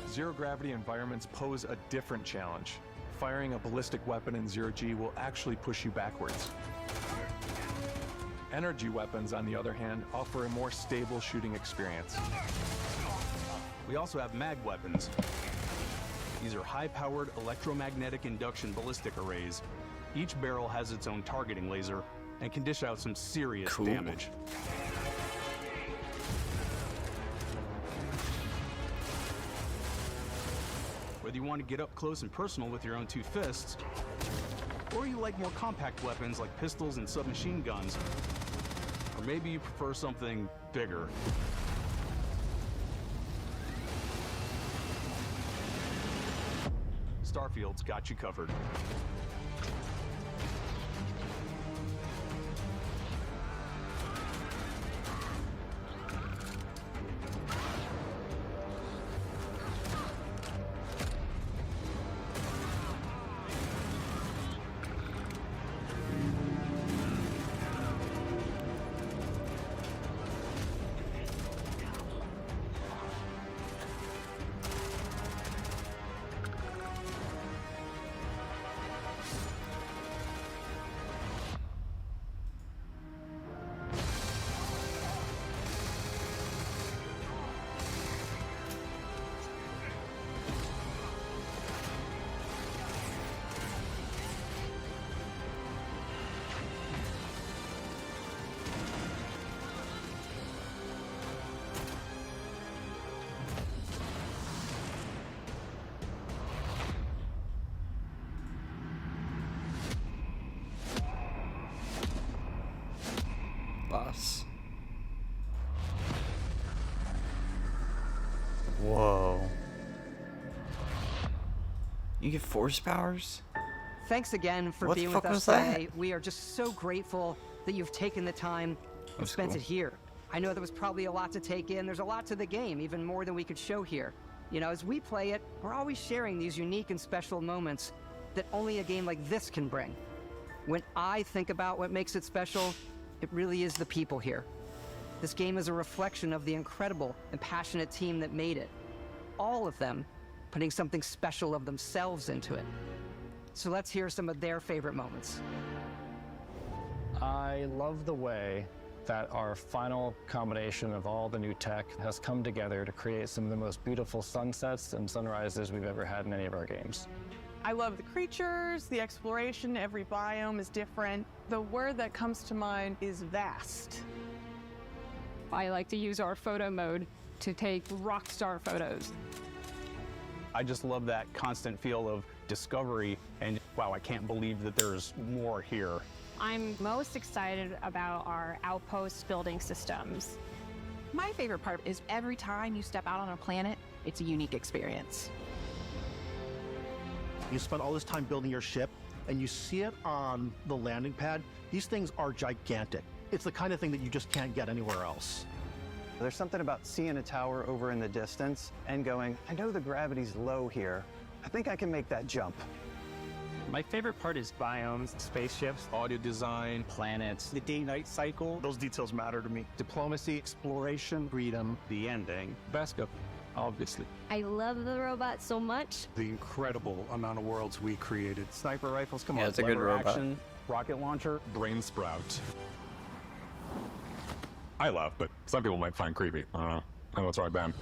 Zero-gravity environments pose a different challenge. Firing a ballistic weapon in zero-G will actually push you backwards. Energy weapons, on the other hand, offer a more stable shooting experience. We also have mag weapons. These are high-powered electromagnetic induction ballistic arrays. Each barrel has its own targeting laser and can dish out some serious damage. Whether you want to get up close and personal with your own two fists, or you like more compact weapons like pistols and submachine guns, or maybe you prefer something bigger. Starfield's got you covered. Boss. Whoa. You get force powers? Thanks again for What the being fuck with us was that? today. We are just so grateful that you've taken the time and That's spent cool. it here. I know there was probably a lot to take in. There's a lot to the game, even more than we could show here. You know, as we play it, we're always sharing these unique and special moments that only a game like this can bring. When I think about what makes it special, it really is the people here. This game is a reflection of the incredible and passionate team that made it. All of them putting something special of themselves into it. So let's hear some of their favorite moments. I love the way that our final combination of all the new tech has come together to create some of the most beautiful sunsets and sunrises we've ever had in any of our games. I love the creatures, the exploration, every biome is different. The word that comes to mind is vast. I like to use our photo mode to take rock star photos. I just love that constant feel of discovery and, wow, I can't believe that there's more here. I'm most excited about our outpost building systems. My favorite part is every time you step out on a planet, it's a unique experience. You spend all this time building your ship, and you see it on the landing pad. These things are gigantic. It's the kind of thing that you just can't get anywhere else. There's something about seeing a tower over in the distance and going, I know the gravity's low here. I think I can make that jump. My favorite part is biomes, spaceships, audio design, planets. the day-night cycle, Those details matter to me. diplomacy, exploration, freedom, the ending, Bethesda, obviously. I love the robot so much. The incredible amount of worlds we created. Sniper rifles, come Yeah, on, it's a good lever robot. action, rocket launcher. Brain sprout. I love, but some people might find creepy. I don't know. I know it's right, Ben.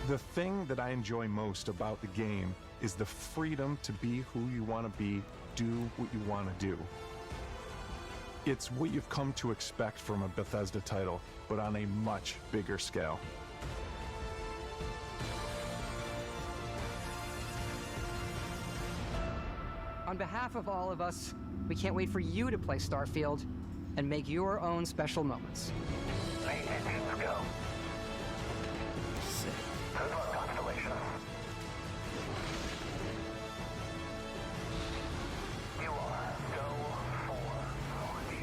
The thing that I enjoy most about the game is the freedom to be who you want to be, do what you want to do. It's what you've come to expect from a Bethesda title, but on a much bigger scale. On behalf of all of us, we can't wait for you to play Starfield and make your own special moments. Let's go. Good luck, Constellation. You are go for launch.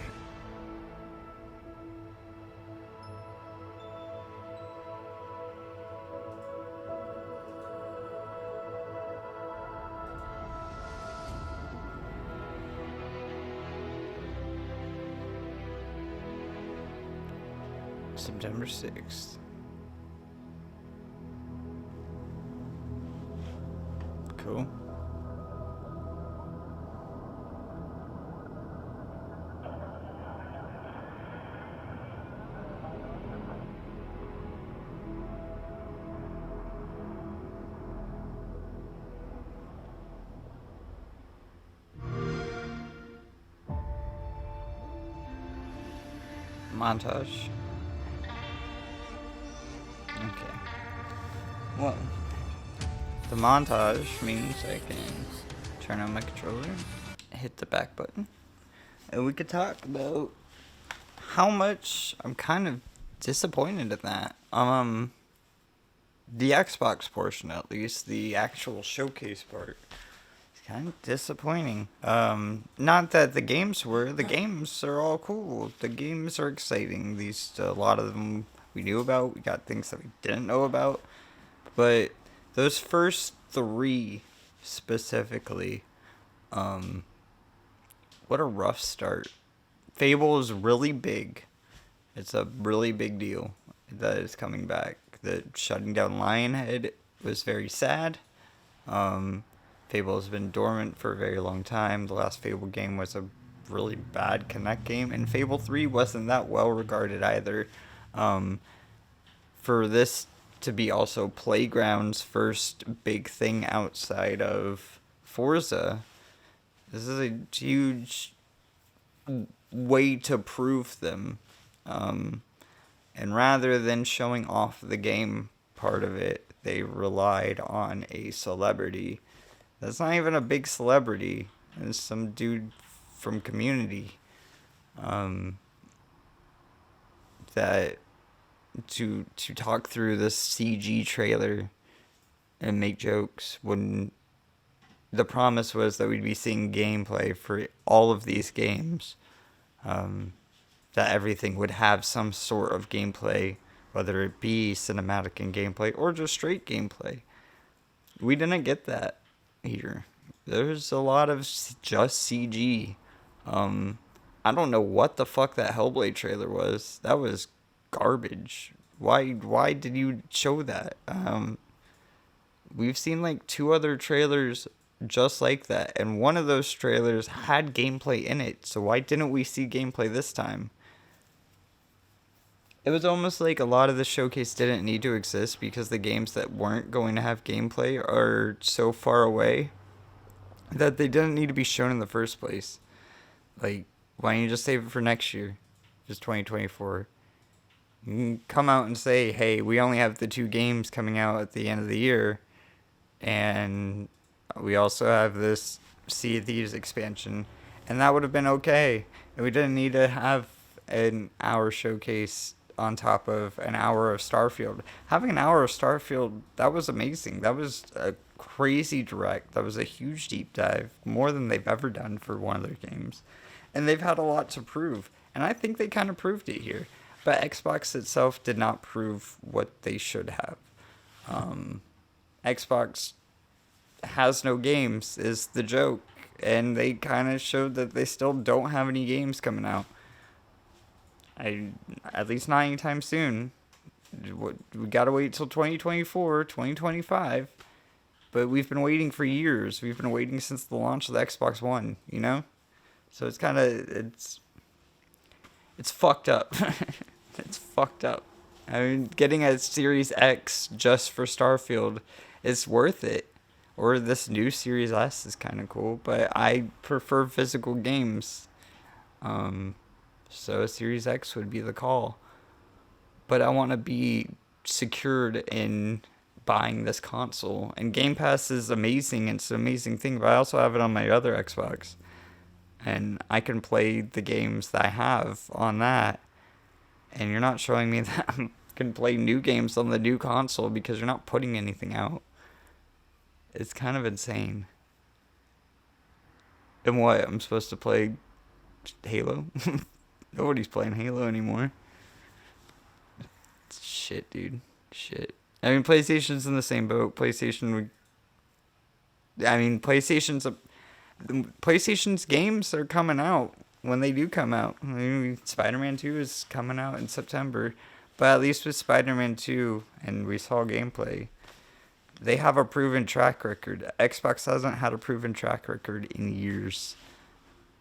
September 6th. Cool. Montage. Okay. Well, the montage means I can turn on my controller, hit the back button, and we could talk about how much I'm kind of disappointed in that. The Xbox portion, at least, the actual showcase part, is kind of disappointing. Not that the games are all cool. The games are exciting. A lot of them we knew about. We got things that we didn't know about. But those first 3 specifically, what a rough start. Fable is really big. It's a really big deal that it's coming back. The shutting down Lionhead was very sad. Fable has been dormant for a very long time. The last Fable game was a really bad Connect game, and Fable 3 wasn't that well regarded either. For this to be also Playground's first big thing outside of Forza, this is a huge way to prove them. And rather than showing off the game part of it, they relied on a celebrity. That's not even a big celebrity. It's some dude from Community. That to talk through this CG trailer and make jokes when the promise was that we'd be seeing gameplay for all of these games. That everything would have some sort of gameplay, whether it be cinematic and gameplay or just straight gameplay. We didn't get that here. There's a lot of just CG. I don't know what the fuck that Hellblade trailer was. That was garbage. Why did you show that? We've seen like 2 other trailers just like that, and one of those trailers had gameplay in it, so why didn't we see gameplay this time? It was almost like a lot of the showcase didn't need to exist because the games that weren't going to have gameplay are so far away that they didn't need to be shown in the first place. Like, why don't you just save it for next year? Just 2024. You can come out and say, hey, we only have the 2 games coming out at the end of the year, and we also have this Sea of Thieves expansion, and that would have been okay. And we didn't need to have an hour showcase on top of an hour of Starfield. Having an hour of Starfield, that was amazing. That was a crazy direct. That was a huge deep dive, more than they've ever done for one of their games. And they've had a lot to prove, and I think they kind of proved it here. But Xbox itself did not prove what they should have. Xbox has no games is the joke, and they kind of showed that they still don't have any games coming out. At least not anytime soon. We gotta wait till 2024, 2025. But we've been waiting for years. We've been waiting since the launch of the Xbox One, you know? So it's kind of, it's fucked up. It's fucked up. I mean, getting a Series X just for Starfield is worth it. Or this new Series S is kind of cool, but I prefer physical games. So a Series X would be the call. But I want to be secured in buying this console. And Game Pass is amazing. It's an amazing thing, but I also have it on my other Xbox. And I can play the games that I have on that. And you're not showing me that I can play new games on the new console because you're not putting anything out. It's kind of insane. And what? I'm supposed to play Halo? Nobody's playing Halo anymore. Shit, dude. Shit. I mean, PlayStation's in the same boat. PlayStation's games are coming out when they do come out. I mean, Spider-Man 2 is coming out in September. But at least with Spider-Man 2, and we saw gameplay, they have a proven track record. Xbox hasn't had a proven track record in years.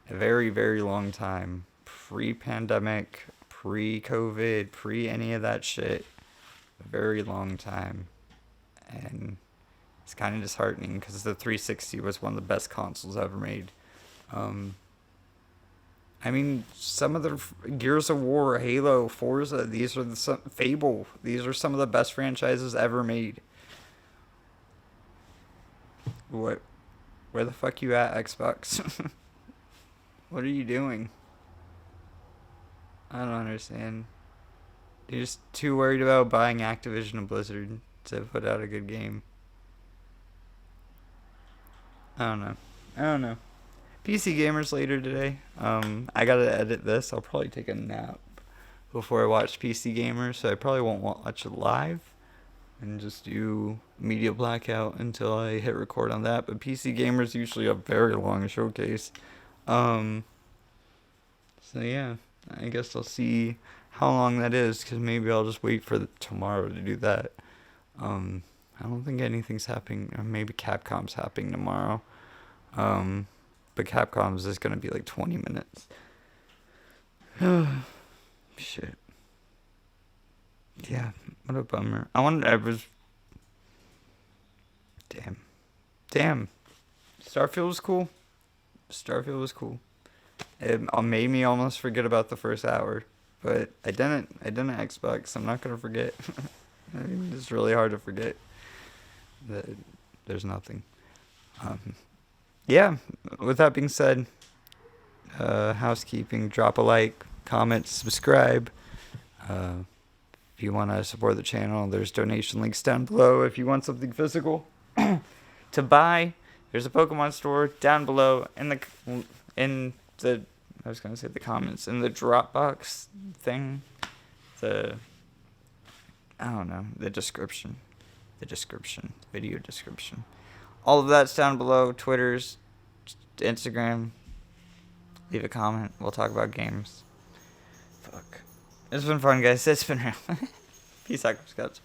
A very, very long time. Pre-pandemic, pre-COVID, pre-any of that shit. A very long time. And it's kind of disheartening because the 360 was one of the best consoles ever made. I mean, some of the Gears of War, Halo, Forza, Fable, these are some of the best franchises ever made. What? Where the fuck you at, Xbox? What are you doing? I don't understand. You're just too worried about buying Activision and Blizzard to put out a good game. I don't know. PC Gamers later today. I gotta edit this. I'll probably take a nap before I watch PC Gamers, so I probably won't watch it live. And just do media blackout until I hit record on that. But PC Gamer's usually a very long showcase. So yeah, I guess I'll see how long that is, because maybe I'll just wait for tomorrow to do that. I don't think anything's happening. Or maybe Capcom's happening tomorrow. But Capcom's is going to be like 20 minutes. Shit. Yeah, what a bummer. Damn. Starfield was cool. It made me almost forget about the first hour. But I didn't Xbox. I'm not going to forget. I mean, it's really hard to forget that there's nothing. Yeah, with that being said, housekeeping, drop a like, comment, subscribe. If you want to support the channel, there's donation links down below. If you want something physical to buy, there's a Pokemon Store down below in the comments, in the Dropbox thing, the description, video description. All of that's down below. Twitter's, Instagram. Leave a comment. We'll talk about games. Fuck. It's been fun, guys. It's been real. Peace out, Scouts.